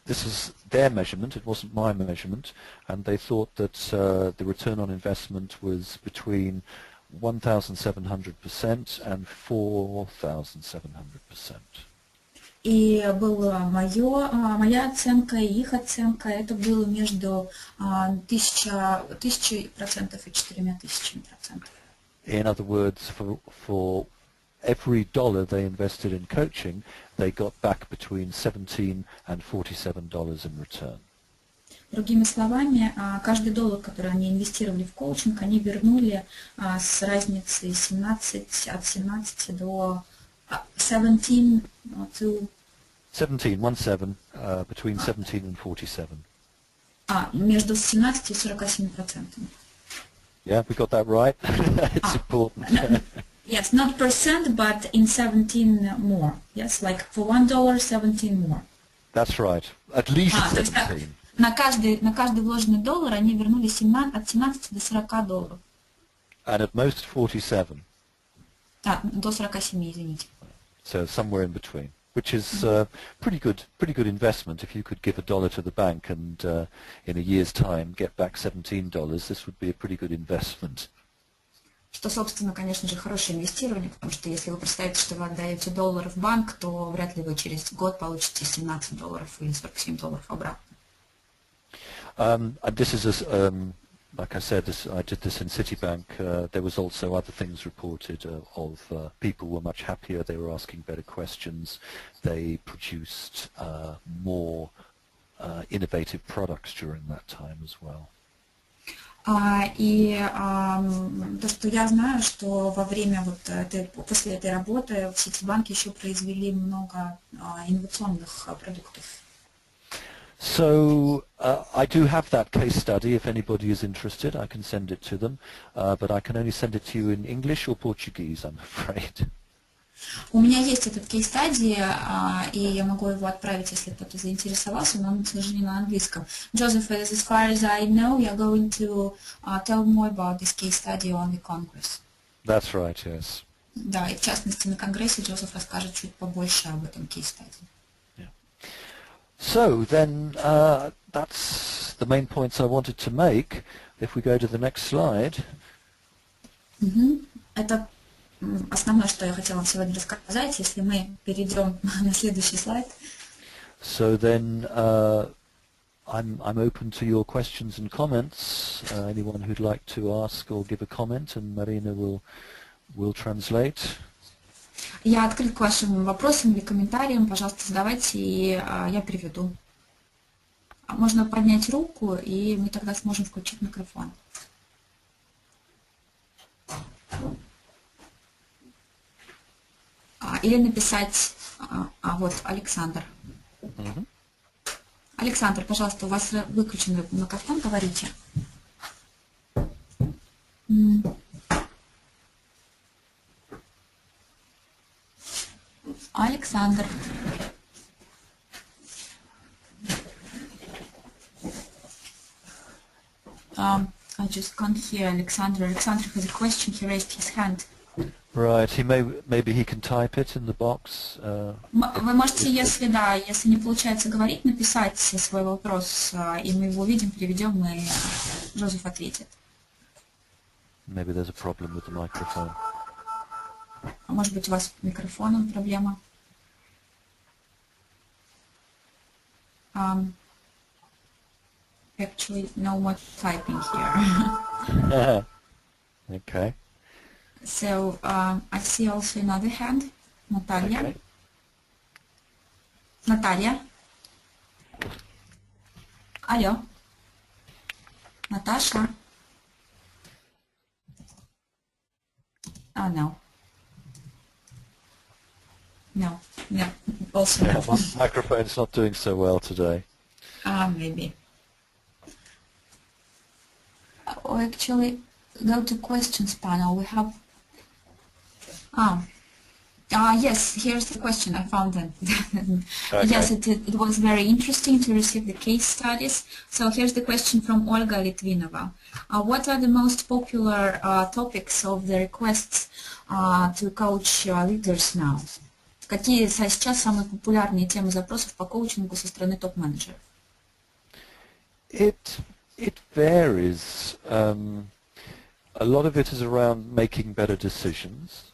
this is their measurement, it wasn't my measurement, and they thought that the return on investment was between 1,700% and 4,700%. И была моя оценка и их оценка, это было между 1000% и 4000%. In other words, for every dollar they invested in coaching, they got back between $17 and $47 in return. Другими словами, каждый доллар, который они инвестировали в коучинг, они вернули с разницей от 17 до 17 to 17, between 17 and 47. Между 17 и 47%. Yeah, we got that right. It's important. Yes, not percent, but in 17 more. Yes, like for $1, 17 more. That's right. At least 17. На каждый вложенный доллар они вернули от 17 до 40 долларов. And at most 47. До 47, извините. So somewhere in between, which is pretty good investment. If you could give $1 to the bank and in a year's time get back $17, this would be a pretty good investment. Что, собственно, конечно же, хорошее инвестирование, потому что если вы представите, что вы отдаете $1 в банк, то вряд ли вы через год получите $17 или $47 обратно. And this is, like I said, I did this in Citibank. There was also other things reported of people were much happier. They were asking better questions. They produced more innovative products during that time as well. И то, что я знаю, что во время после этой работы в Ситибанке еще произвели много инновационных продуктов. So I do have that case study. If anybody is interested, I can send it to them. But I can only send it to you in English or Portuguese, I'm afraid. У меня есть этот кейс-стадий, и я могу его отправить, если кто-то заинтересовался, но он, к сожалению, на английском. Joseph, as far as I know, you're going to tell more about this case study on the Congress. That's right, yes. Да, и в частности на Конгрессе Джозеф расскажет чуть побольше об этом кейс-стадии. So then that's the main points I wanted to make. If we go to the next slide. Это основное, что я хотела вам сегодня рассказать, если мы перейдем на следующий слайд. So then I'm open to your questions and comments. Anyone who'd like to ask or give a comment, and Marina will translate. Я открыт к вашим вопросам или комментариям. Пожалуйста, задавайте, и я переведу. Можно поднять руку, и мы тогда сможем включить микрофон. Или написать... вот, Александр. Александр, пожалуйста, у вас выключен микрофон, говорите. Александр. I just can't hear Alexander. Alexander has a question. He raised his hand. Right. Maybe he can type it in the box. Вы можете, если не получается говорить, написать свой вопрос, и мы его увидим, переведем, и Джозеф ответит. Maybe there's a problem with the microphone. Может быть, у вас с микрофоном проблема. Actually, no more typing here. Okay. So, I see also another hand. Natalia. Okay. Natalia. Алло. Natasha. Oh, no. No, also Yeah, no. my microphone's not doing so well today. Maybe. Actually, go to questions panel. We have... yes, here's the question. I found them. Okay. Yes, it was very interesting to receive the case studies. So here's the question from Olga Litvinova. What are the most popular topics of the requests to coach leaders now? Какие сейчас самые популярные темы запросов по коучингу со стороны топ-менеджеров? It varies. A lot of it is around making better decisions.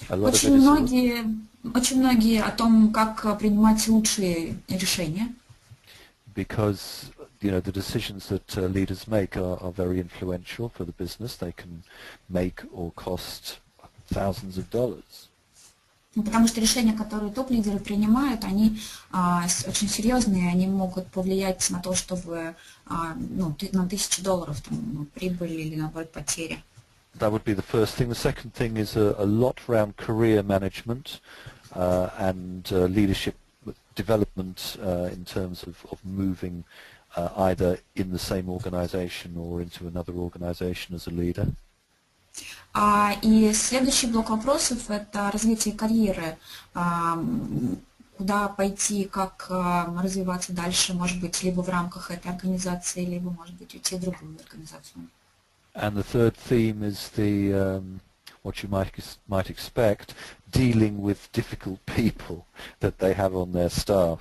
Очень многие о том, как принимать лучшие решения. Because the decisions that leaders make are very influential for the business. They can make or cost thousands of dollars. Потому что решения, которые топ-лидеры принимают, они очень серьезные, они могут повлиять на то, чтобы на $1000 прибыль или наоборот потери. That would be the first thing. The second thing is a lot around career management and leadership development in terms of moving either in the same organization or into another organization as a leader. И следующий блок вопросов – это развитие карьеры. Куда пойти, как развиваться дальше, может быть, либо в рамках этой организации, либо, может быть, уйти в другую организацию. And the third theme is the what you might expect, dealing with difficult people that they have on their staff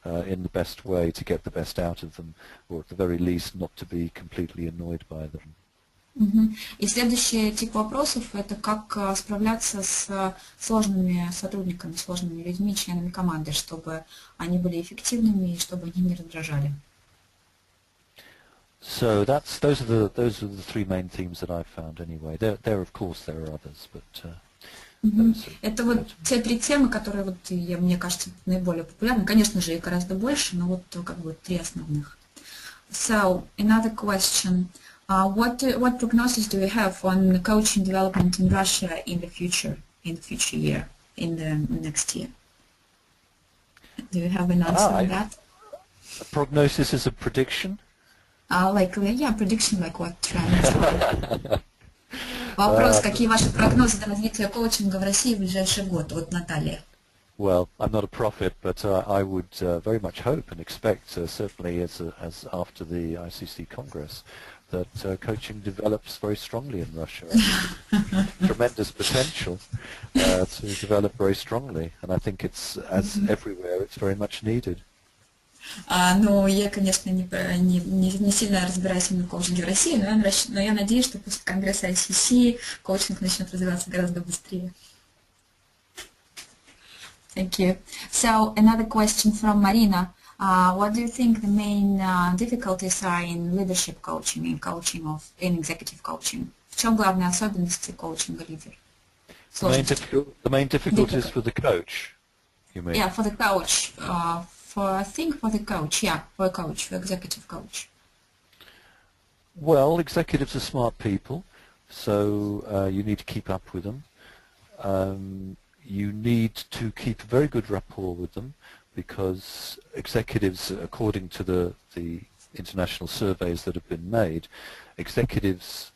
in the best way to get the best out of them, or at the very least not to be completely annoyed by them. И следующий тип вопросов – это как справляться с сложными сотрудниками, сложными людьми, членами команды, чтобы они были эффективными и чтобы они не раздражали. So those are the three main themes that I've found anyway. There of course there are others, but Это вот те три темы, которые мне кажется наиболее популярны. Конечно же, их гораздо больше, но вот как бы три основных. So another question. What prognosis do you have on coaching development in Russia in the future year, in the next year? Do you have an answer on that? A prognosis is a prediction? Prediction, like what trends. Вопрос, какие ваши прогнозы на развитие коучинга в России в ближайший год? Вот Наталья. Well, I'm not a prophet, but I would very much hope and expect, certainly as after the ICC Congress, that coaching develops very strongly in Russia. Tremendous potential to develop very strongly, and I think it's, as everywhere, it's very much needed. Ну, я, конечно, не сильно разбираюсь в коучинге в России, но я надеюсь, что после Конгресса ICC коучинг начнет развиваться гораздо быстрее. Thank you. So, another question from Marina. What do you think the main difficulties are in leadership coaching, in executive coaching? В чем главные особенности коучинга лидера? The main difficulties for the coach, you mean? Yeah, for the coach. I think for the coach, yeah, for executive coach. Well, executives are smart people, so you need to keep up with them. You need to keep a very good rapport with them, because executives, according to the international surveys that have been made, executives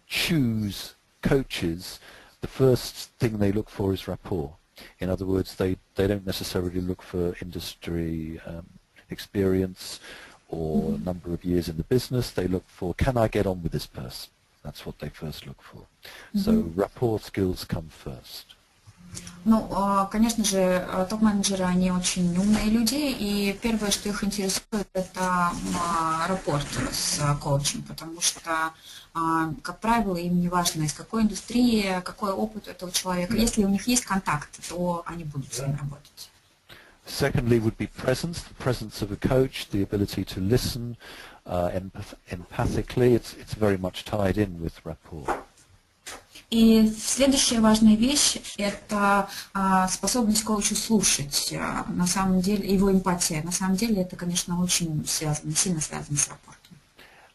choose coaches. The first thing they look for is rapport. In other words, they don't necessarily look for industry experience or number of years in the business. They look for, can I get on with this person? That's what they first look for. So rapport skills come first. Ну, конечно же, топ-менеджеры, они очень умные люди, и первое, что их интересует, это рапорт с коучем, потому что, как правило, им не важно, из какой индустрии, какой опыт у этого человека. Если у них есть контакт, то они будут с ним работать. Secondly would be presence, the presence of a coach, the ability to listen empathically. It's very much tied in with rapport. И следующая важная вещь – это способность коуча слушать, на самом деле, его эмпатия. На самом деле это, конечно, очень связано, сильно связано с рапортом.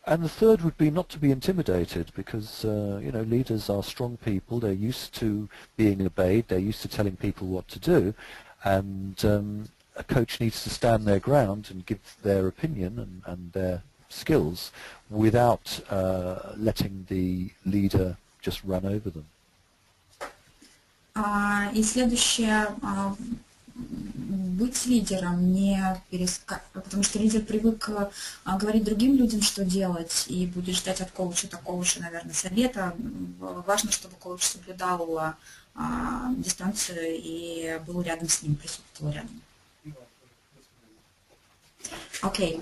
And the third would be not to be intimidated, because leaders are strong people. They're used to being obeyed. They're used to telling people what to do, and a coach needs to stand their ground and give their opinion and their skills without letting the leader just run over them. И следующее, быть лидером, потому что лидер привык говорить другим людям, что делать, и будет ждать от коуча такого же, наверное, совета. Важно, чтобы коуч соблюдал дистанцию и был рядом с ним, присутствовал рядом. Okay,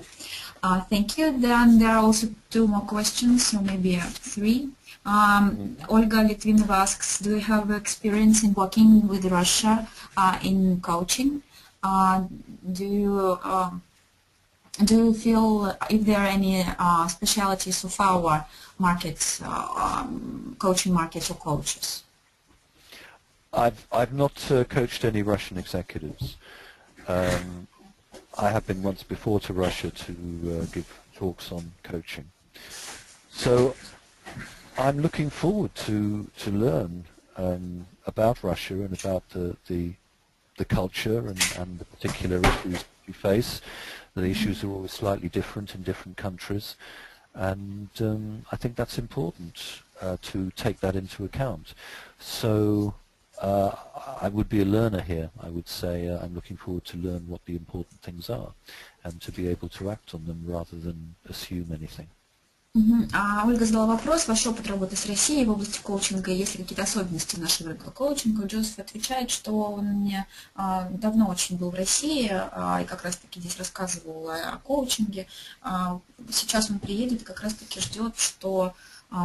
thank you. Then there are also two more questions, or maybe three. Olga Litvinova asks, do you have experience in working with Russia in coaching? Do you feel if there are any specialities of our markets, coaching markets or coaches? I've not coached any Russian executives. I have been once before to Russia to give talks on coaching. So I'm looking forward to learn about Russia and about the culture and the particular issues we face. The issues are always slightly different in different countries, and I think that's important to take that into account. So I would be a learner here. I would say I'm looking forward to learn what the important things are and to be able to act on them rather than assume anything. Ольга задала вопрос, ваш опыт работы с Россией в области коучинга, есть ли какие-то особенности нашего коучинга. Джозеф отвечает, что он давно очень был в России и как раз-таки здесь рассказывал о коучинге. Сейчас он приедет и как раз-таки ждет, что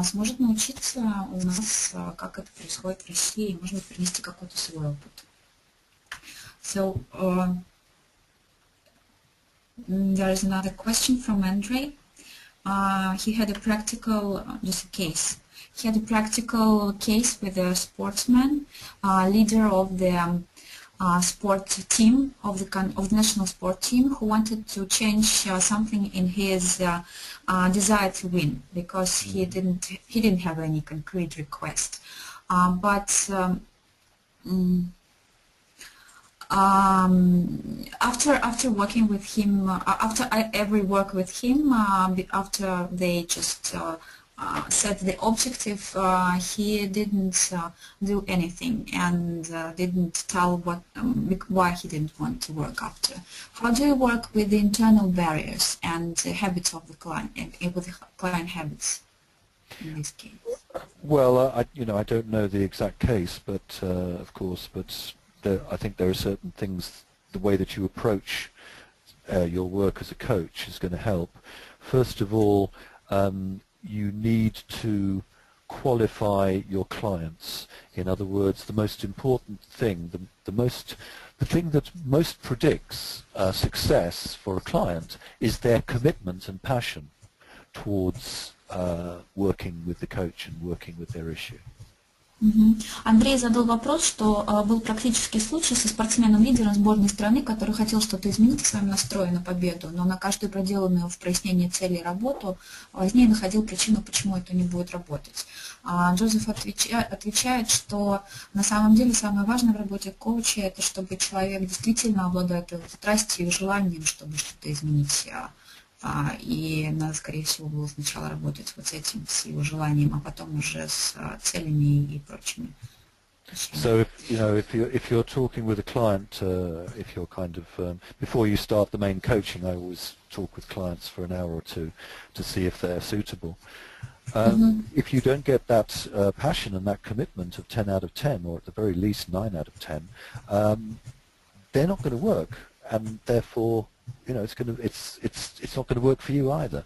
сможет научиться у нас, как это происходит в России, и, может быть, принести какой-то свой опыт. So, there is another question from Andre. He had a practical, just a case. He had a practical case with a sportsman, leader of the sport team of the national sport team, who wanted to change something in his desire to win, because he didn't have any concrete request. After working with him, after every work with him, after they just set the objective, he didn't do anything and didn't tell why he didn't want to work after. How do you work with the internal barriers and the habits of the client, with the client habits in this case? Well, I don't know the exact case, but of course, I think there are certain things, the way that you approach your work as a coach is going to help. First of all, you need to qualify your clients. In other words, the most important thing, the most the thing that most predicts success for a client is their commitment and passion towards working with the coach and working with their issue. Андрей задал вопрос, что был практический случай со спортсменом-лидером сборной страны, который хотел что-то изменить в своем настрое на победу, но на каждую проделанную в прояснении целей работу позднее находил причину, почему это не будет работать. Джозеф отвечает, что на самом деле самое важное в работе коуча — это чтобы человек действительно обладает страстью и желанием, чтобы что-то изменить. И надо, скорее всего, было сначала работать вот с этим, с его желанием, а потом уже с целями и прочими. So if you're talking with a client, if you're kind of before you start the main coaching, I always talk with clients for an hour or two to see if they're suitable. If you don't get that passion and that commitment of 10 out of 10, or at the very least 9 out of 10, they're not going to work, and therefore, it's not going to work for you either.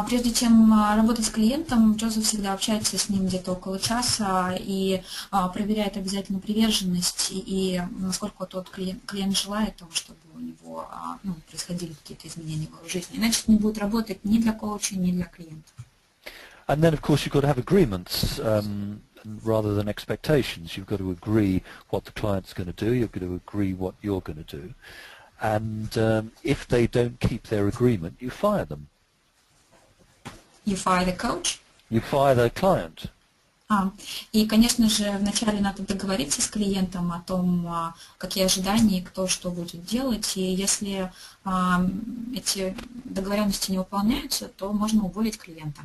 Прежде чем работать с клиентом, Джозеф всегда общается с ним где-то около часа и проверяет обязательно приверженность и насколько тот клиент желает того, чтобы у него происходили какие-то изменения в его жизни. Иначе это не будет работать ни для коуча, ни для клиента. And then, of course, you've got to have agreements rather than expectations. You've got to agree what the client's going to do. You've got to agree what you're going to do. And if they don't keep their agreement, you fire them. You fire the coach? You fire the client. И, конечно же, вначале надо договориться с клиентом о том, какие ожидания и кто что будет делать. И если эти договоренности не выполняются, то можно уволить клиента.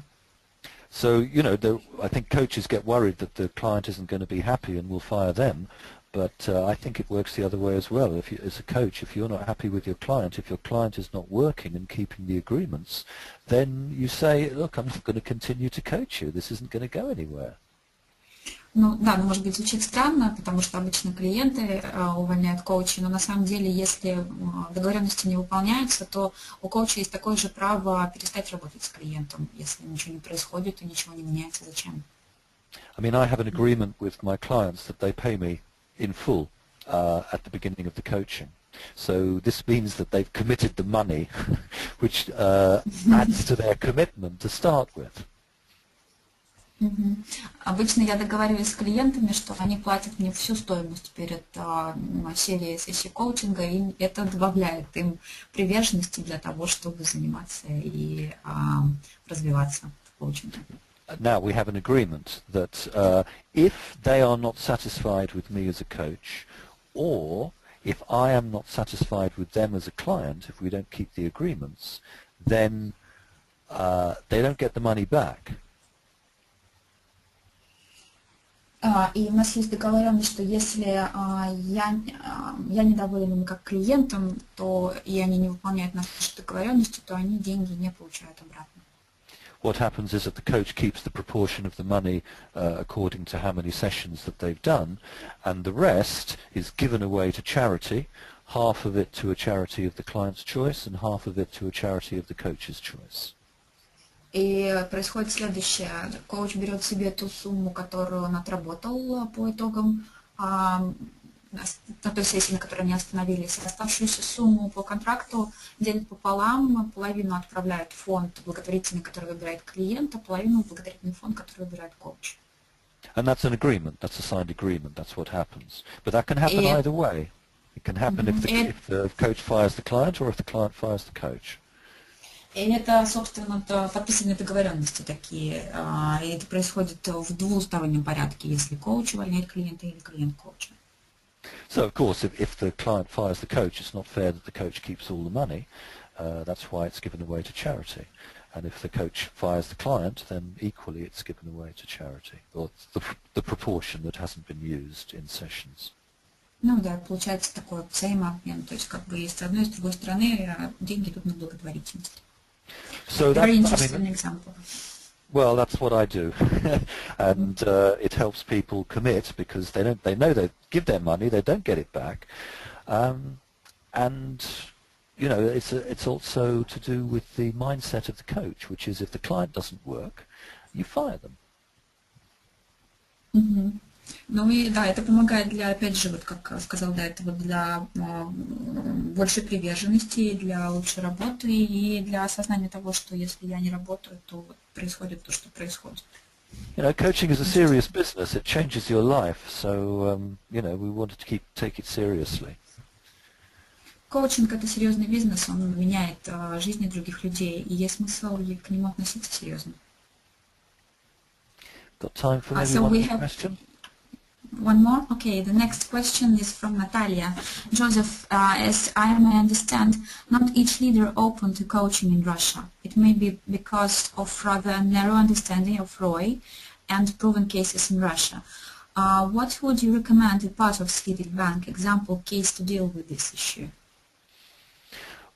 So, I think coaches get worried that the client isn't going to be happy and will fire them. But I think it works the other way as well. If you, as a coach, if you're not happy with your client, if your client is not working and keeping the agreements, then you say, look, I'm not going to continue to coach you. This isn't going to go anywhere. Ну да, может быть, звучит странно, потому что обычно клиенты увольняют коуча, но на самом деле, если договоренности не выполняются, то у коуча есть такое же право перестать работать с клиентом, если ничего не происходит и ничего не меняется. Зачем? I mean, I have an agreement with my clients that they pay me in full at the beginning of the coaching. So this means that they've committed the money, which adds to their commitment to start with. Обычно я договариваюсь с клиентами, что они платят мне всю стоимость перед серией сессий коучинга, и это добавляет им приверженности для того, чтобы заниматься и развиваться в коучинге. Now we have an agreement that if they are not satisfied with me as a coach, or if I am not satisfied with them as a client, if we don't keep the agreements, then they don't get the money back. И у нас есть договоренность, что если я недоволен им как клиентом, то и они не выполняют наши договоренности, то они деньги не получают обратно. What happens is that the coach keeps the proportion of the money according to how many sessions that they've done, and the rest is given away to charity, half of it to a charity of the client's choice and half of it to a charity of the coach's choice. И происходит следующее. Коуч берет себе ту сумму, которую он отработал по итогам на той сессии, на которой они остановились. Оставшуюся сумму по контракту делит пополам, половину отправляет в фонд благотворительный, который выбирает клиент, а половину в благотворительный фонд, который выбирает коуч. And that's an agreement, that's a signed agreement, that's what happens. But that can happen either way. It can happen if the coach fires the client or if the client fires the coach. И это, собственно, подписанные договоренности такие. И это происходит в двустороннем порядке, если коуч увольняет клиента или клиент коуча. So, of course, if the client fires the coach, it's not fair that the coach keeps all the money. That's why it's given away to charity. And if the coach fires the client, then equally it's given away to charity, or the proportion that hasn't been used in sessions. Ну да, получается такой взаимообмен. То есть как бы и с одной, и с другой стороны деньги идут на благотворительность. So Very interesting example. Well, that's what I do, and it helps people commit because they know they give their money, they don't get it back, and it's also to do with the mindset of the coach, which is if the client doesn't work, you fire them. Ну и да, это помогает для, опять же, вот как сказал до этого, для большей приверженности, для лучшей работы и для осознания того, что если я не работаю, то вот происходит то, что происходит. You know, coaching is a serious business. It changes your life. So, you know, we wanted to take it seriously. Коучинг — это серьезный бизнес, он меняет жизни других людей, и есть смысл к нему относиться серьезно. Got time for maybe So one we more have question? one more. Okay, the next question is from Natalia. Joseph, as I may understand, not each leader open to coaching in Russia. It may be because of rather narrow understanding of ROI and proven cases in Russia. What would you recommend a part of Citibank example case to deal with this issue?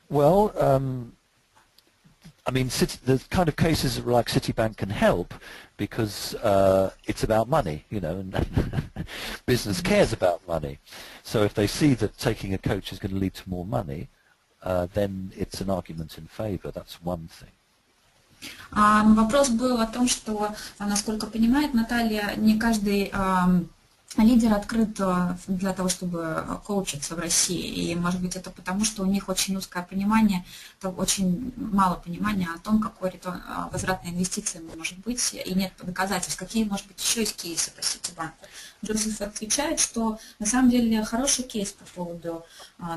Well, I mean, the kind of cases like Citibank can help because it's about money, you know, and business cares about money. So if they see that taking a coach is going to lead to more money, then it's an argument in favor. That's one thing. Вопрос был о том, что, насколько понимает Наталья, не каждый лидер открыт для того, чтобы коучиться в России. И, может быть, это потому, что у них очень узкое понимание, очень мало понимания о том, какой возврат на инвестиции может быть, и нет доказательств, какие, может быть, еще есть кейсы по Ситибанку. Джозеф отвечает, что на самом деле хороший кейс по поводу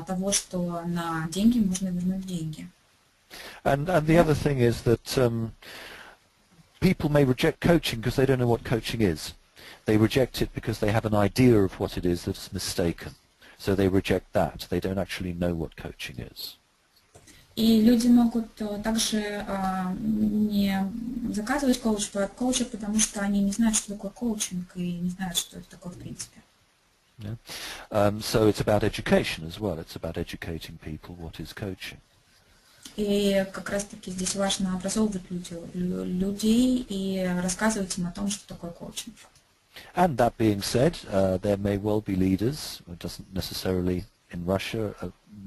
того, что на деньги можно вернуть деньги. And the other thing is that people may reject coaching because they don't know what coaching is. They reject it because they have an idea of what it is that's mistaken. So they reject that. They don't actually know what coaching is. И люди могут также не заказывать коуча, потому что они не знают, что такое коучинг, и не знают, что это такое в принципе. Yeah. So it's about education as well. It's about educating people what is coaching. И как раз-таки здесь важно образовывать людей и рассказывать им о том, что такое коучинг. And that being said, there may well be leaders, it doesn't necessarily in Russia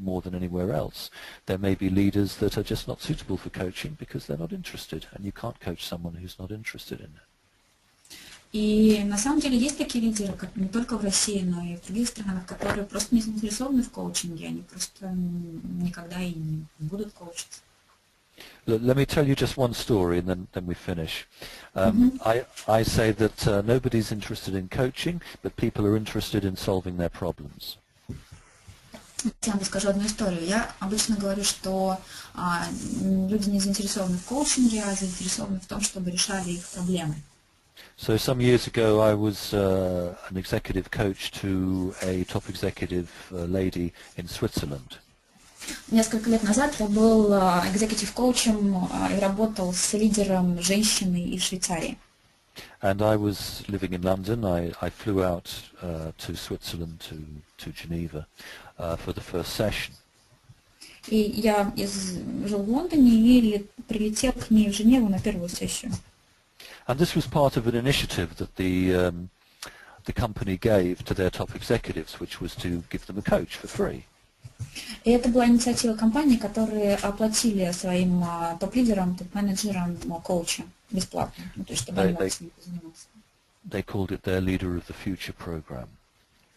more than anywhere else, there may be leaders that are just not suitable for coaching because they're not interested, and you can't coach someone who's not interested in it. И на самом деле есть такие лидеры, как не только в России, но и в других странах, которые просто не заинтересованы в коучинге, они просто никогда и не будут коучиться. Let me tell you just one story and then we finish. I say that nobody's interested in coaching, but people are interested in solving their problems. Я вам расскажу одну историю. Я обычно говорю, что люди не заинтересованы в коучинге, а заинтересованы в том, чтобы решали их проблемы. So some years ago I was an executive coach to a top executive lady in Switzerland. Несколько лет назад я был экзекутив-коучем и работал с лидером женщиной из Швейцарии. And I was living in London. I flew out to Switzerland, to Geneva, for the first session. И я жил в Лондоне и прилетел к ней в Женеву на первую сессию. And this was part of an initiative that the company gave to their top executives, which was to give them a coach for free. И это была инициатива компании, которые оплатили своим топ-лидерам, топ-менеджерам коуча бесплатно, то есть чтобы они могли с ним позаниматься. They called it their Leader of the Future program.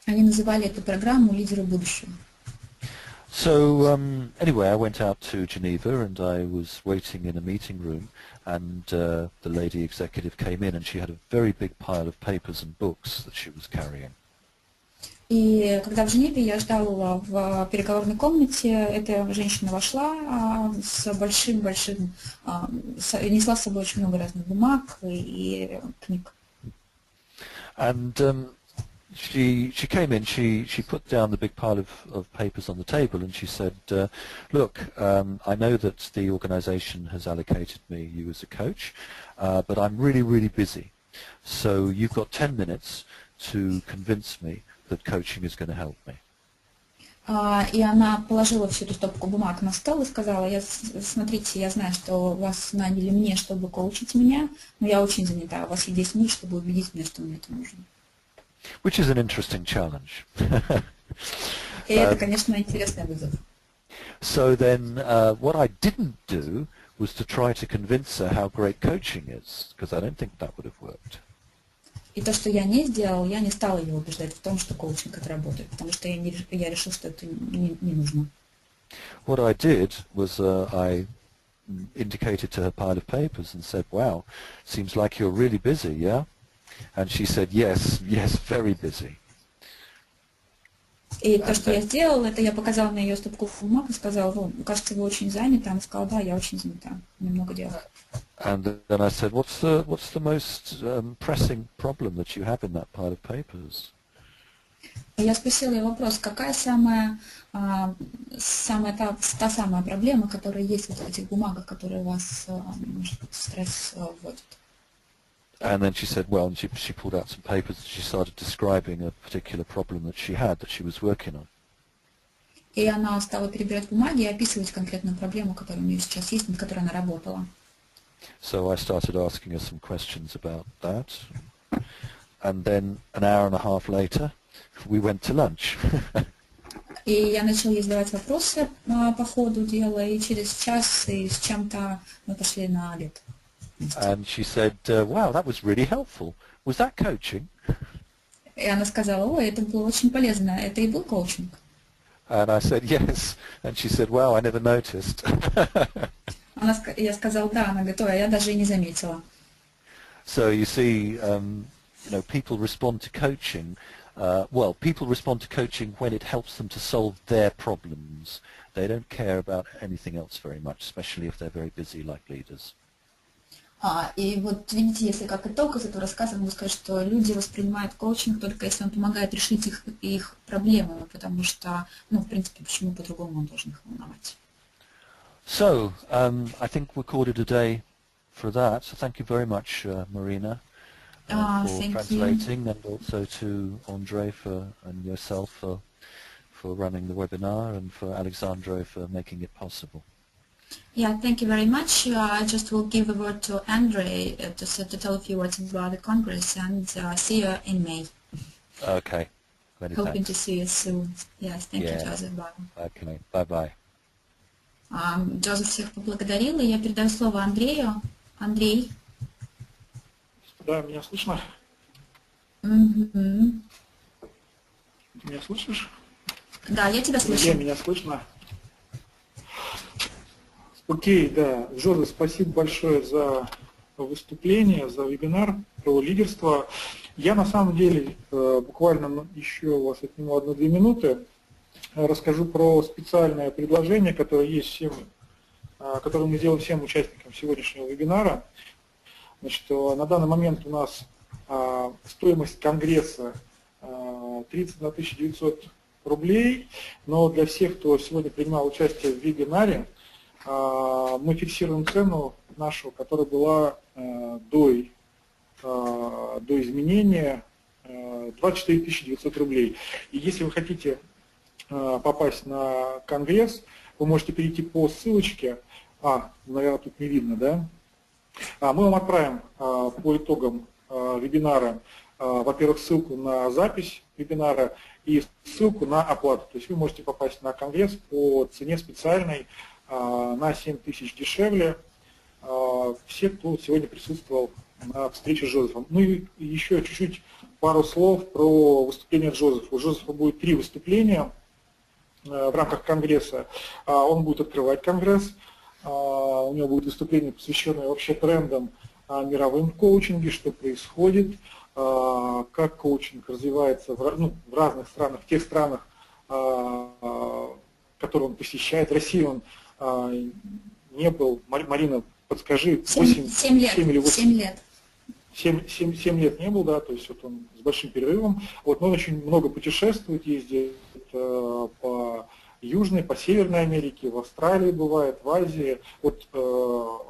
Они называли эту программу «Лидеры будущего». So anyway, I went out to Geneva and I was waiting in a meeting room, and the lady executive came in and she had a very big pile of papers and books that she was carrying. И когда в Женеве я ждал в переговорной комнате, эта женщина вошла с большим-большим, несла с собой очень много разных бумаг и книг. And she came in, she put down the big pile of papers on the table and she said, look, I know that the organization has allocated me you as a coach, but I'm really, really busy. So you've got 10 minutes to convince me that coaching is going to help me. И она положила всю эту стопку бумаг на стол и сказала: смотрите, я знаю, что вас наняли мне, чтобы коучить меня, но я очень занята, у вас есть 10 минут, чтобы убедить меня, что мне это нужно. Which is an interesting challenge. И это, конечно, интересный вызов. So then what I didn't do was to try to convince her how great coaching is, because I don't think that would have worked. И то, что я не сделал, я не стала ее убеждать в том, что коучинг это работает, потому что я решил, что это не нужно. What I did was I indicated to her pile of papers and said, wow, seems like you're really busy, yeah? And she said, yes, yes, very busy. И то, And что я then, сделала, это я показала на ее стопку бумаг и сказала, кажется, вы очень заняты. Она сказала, да, я очень занята, немного дел. and then I said, what's the most pressing problem that you have in that pile of papers? И я спросила ее вопрос, какая та самая проблема, которая есть вот в этих бумагах, которые у вас, может, стресс вводит. And then she said, well, and she pulled out some papers and she started describing a particular problem that she had that she was working on. И она стала перебирать бумаги и описывать конкретную проблему, которая у нее сейчас есть, над которой она работала. So I started asking her some questions about that. And then an hour and a half later, we went to lunch. И я начала ей задавать вопросы по ходу дела, и через час и с чем-то мы пошли на обед. And she said, wow, that was really helpful. Was that coaching? И она сказала, ой, это было очень полезно, это и был коучинг. And I said, yes. And she said, wow, I never noticed. Я сказала, да, она говорит, ой, я даже и не заметила. So you see, people respond to coaching. People respond to coaching when it helps them to solve their problems. They don't care about anything else very much, especially if they're very busy like leaders. И вот видите, если как итог из этого рассказа могу сказать, что люди воспринимают коучинг только если он помогает решить их проблемы, потому что, в принципе, почему по-другому он должен их волновать. So, I think we'll call it a day for that. So thank you very much, Marina, for translating, and also to Andre and yourself for running the webinar, and for Alexandre for making it possible. Yeah, thank you very much. I just will give the word to Andre to tell a few words about the Congress, and see you in May. Okay. Many Hoping thanks. to see you soon. Yes, thank you, Joseph. Bye. Okay, bye-bye. Джозеф всех поблагодарил, и я передаю слово Андрею. Андрей. Да, меня слышно? Mm-hmm. Ты меня слышишь? Да, я тебя слышу. Меня слышно? Окей, да. Джозеф, спасибо большое за выступление, за вебинар про лидерство. Я на самом деле буквально еще у вас отниму 1-2 минуты. Расскажу про специальное предложение, которое есть которое мы делаем всем участникам сегодняшнего вебинара. Значит, на данный момент у нас стоимость конгресса 31 900 рублей, но для всех, кто сегодня принимал участие в вебинаре, мы фиксируем цену нашу, которая была до изменения 24 900 рублей. И если вы хотите попасть на конгресс, вы можете перейти по ссылочке. Наверное, тут не видно, да? Мы вам отправим по итогам вебинара, во-первых, ссылку на запись вебинара и ссылку на оплату. То есть вы можете попасть на конгресс по цене специальной на 7 тысяч дешевле. Все, кто сегодня присутствовал на встрече с Джозефом. Ну и еще чуть-чуть пару слов про выступление Джозефа. У Джозефа будет 3 выступления в рамках конгресса. Он будет открывать конгресс. У него будет выступление, посвященное вообще трендам мировым коучинге, что происходит, как коучинг развивается в разных странах, в тех странах, которые он посещает. В России он не был. Марина, подскажи, 7 лет. 7 лет не был, да, то есть вот он с большим перерывом. Вот, но он очень много путешествует, ездит по Южной, по Северной Америке, в Австралии бывает, в Азии. Вот у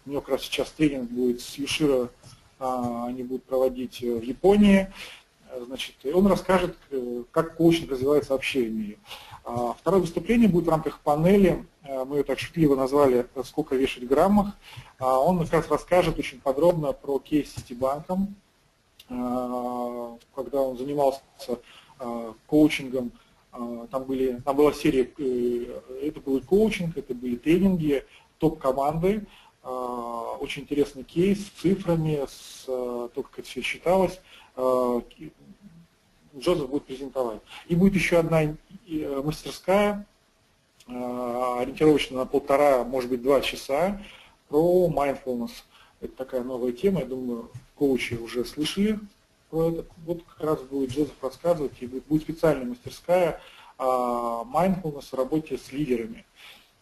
него как раз сейчас тренинг будет с Юширо, они будут проводить в Японии. Значит, и он расскажет, как коучинг развивается вообще в мире. Второе выступление будет в рамках панели, мы ее так шутливо назвали «Сколько вешать в граммах». Он как раз расскажет очень подробно про кейс с Ситибанком, когда он занимался коучингом. Там была серия, это был коучинг, это были тренинги, топ-команды. очень интересный кейс с цифрами, с то, как это все считалось. Джозеф будет презентовать. И будет еще одна мастерская, ориентировочно на 1,5, может быть, 2 часа, про mindfulness. Это такая новая тема, я думаю, коучи уже слышали про это. Вот как раз будет Джозеф рассказывать, и будет специальная мастерская mindfulness в работе с лидерами.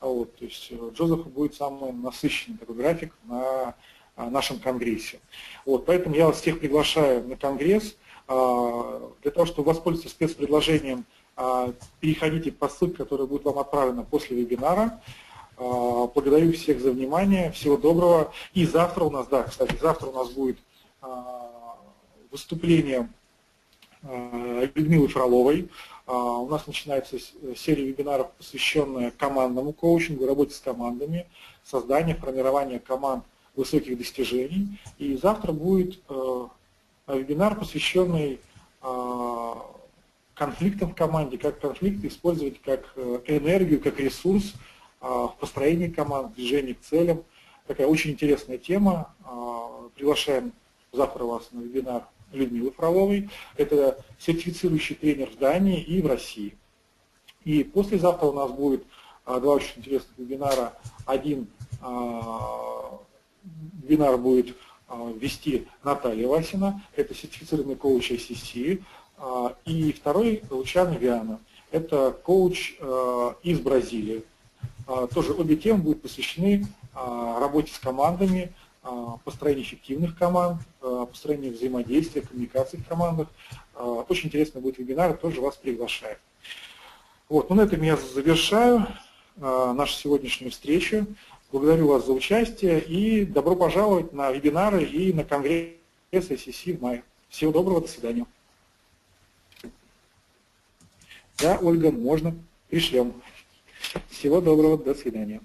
Вот, то есть Джозеф будет самый насыщенный такой график на нашем конгрессе. Вот, поэтому я вас всех приглашаю на конгресс. Для того, чтобы воспользоваться спецпредложением, переходите по ссылке, которая будет вам отправлена после вебинара. Благодарю всех за внимание, всего доброго. И завтра у нас, да, кстати, завтра у нас будет выступление Людмилы Фроловой. У нас начинается серия вебинаров, посвященная командному коучингу, работе с командами, созданию, формированию команд высоких достижений. И завтра будет вебинар, посвященный конфликтам в команде, как конфликты использовать как энергию, как ресурс в построении команд, в движении к целям. Такая очень интересная тема. Приглашаем завтра вас на вебинар Людмилы Фроловой. Это сертифицирующий тренер в Дании и в России. И послезавтра у нас будет 2 очень интересных вебинара. Один вебинар будет вести Наталья Васина, это сертифицированный коуч ICC. И второй Лучано Виана, это коуч из Бразилии. Тоже обе темы будут посвящены работе с командами, построению эффективных команд, построению взаимодействия, коммуникации в командах. Очень интересный будет вебинар, тоже вас приглашаю. Вот, ну, на этом я завершаю нашу сегодняшнюю встречу. Благодарю вас за участие и добро пожаловать на вебинары и на конгресс ICC в мае. Всего доброго, до свидания. Да, Ольга, можно, пришлем. Всего доброго, до свидания.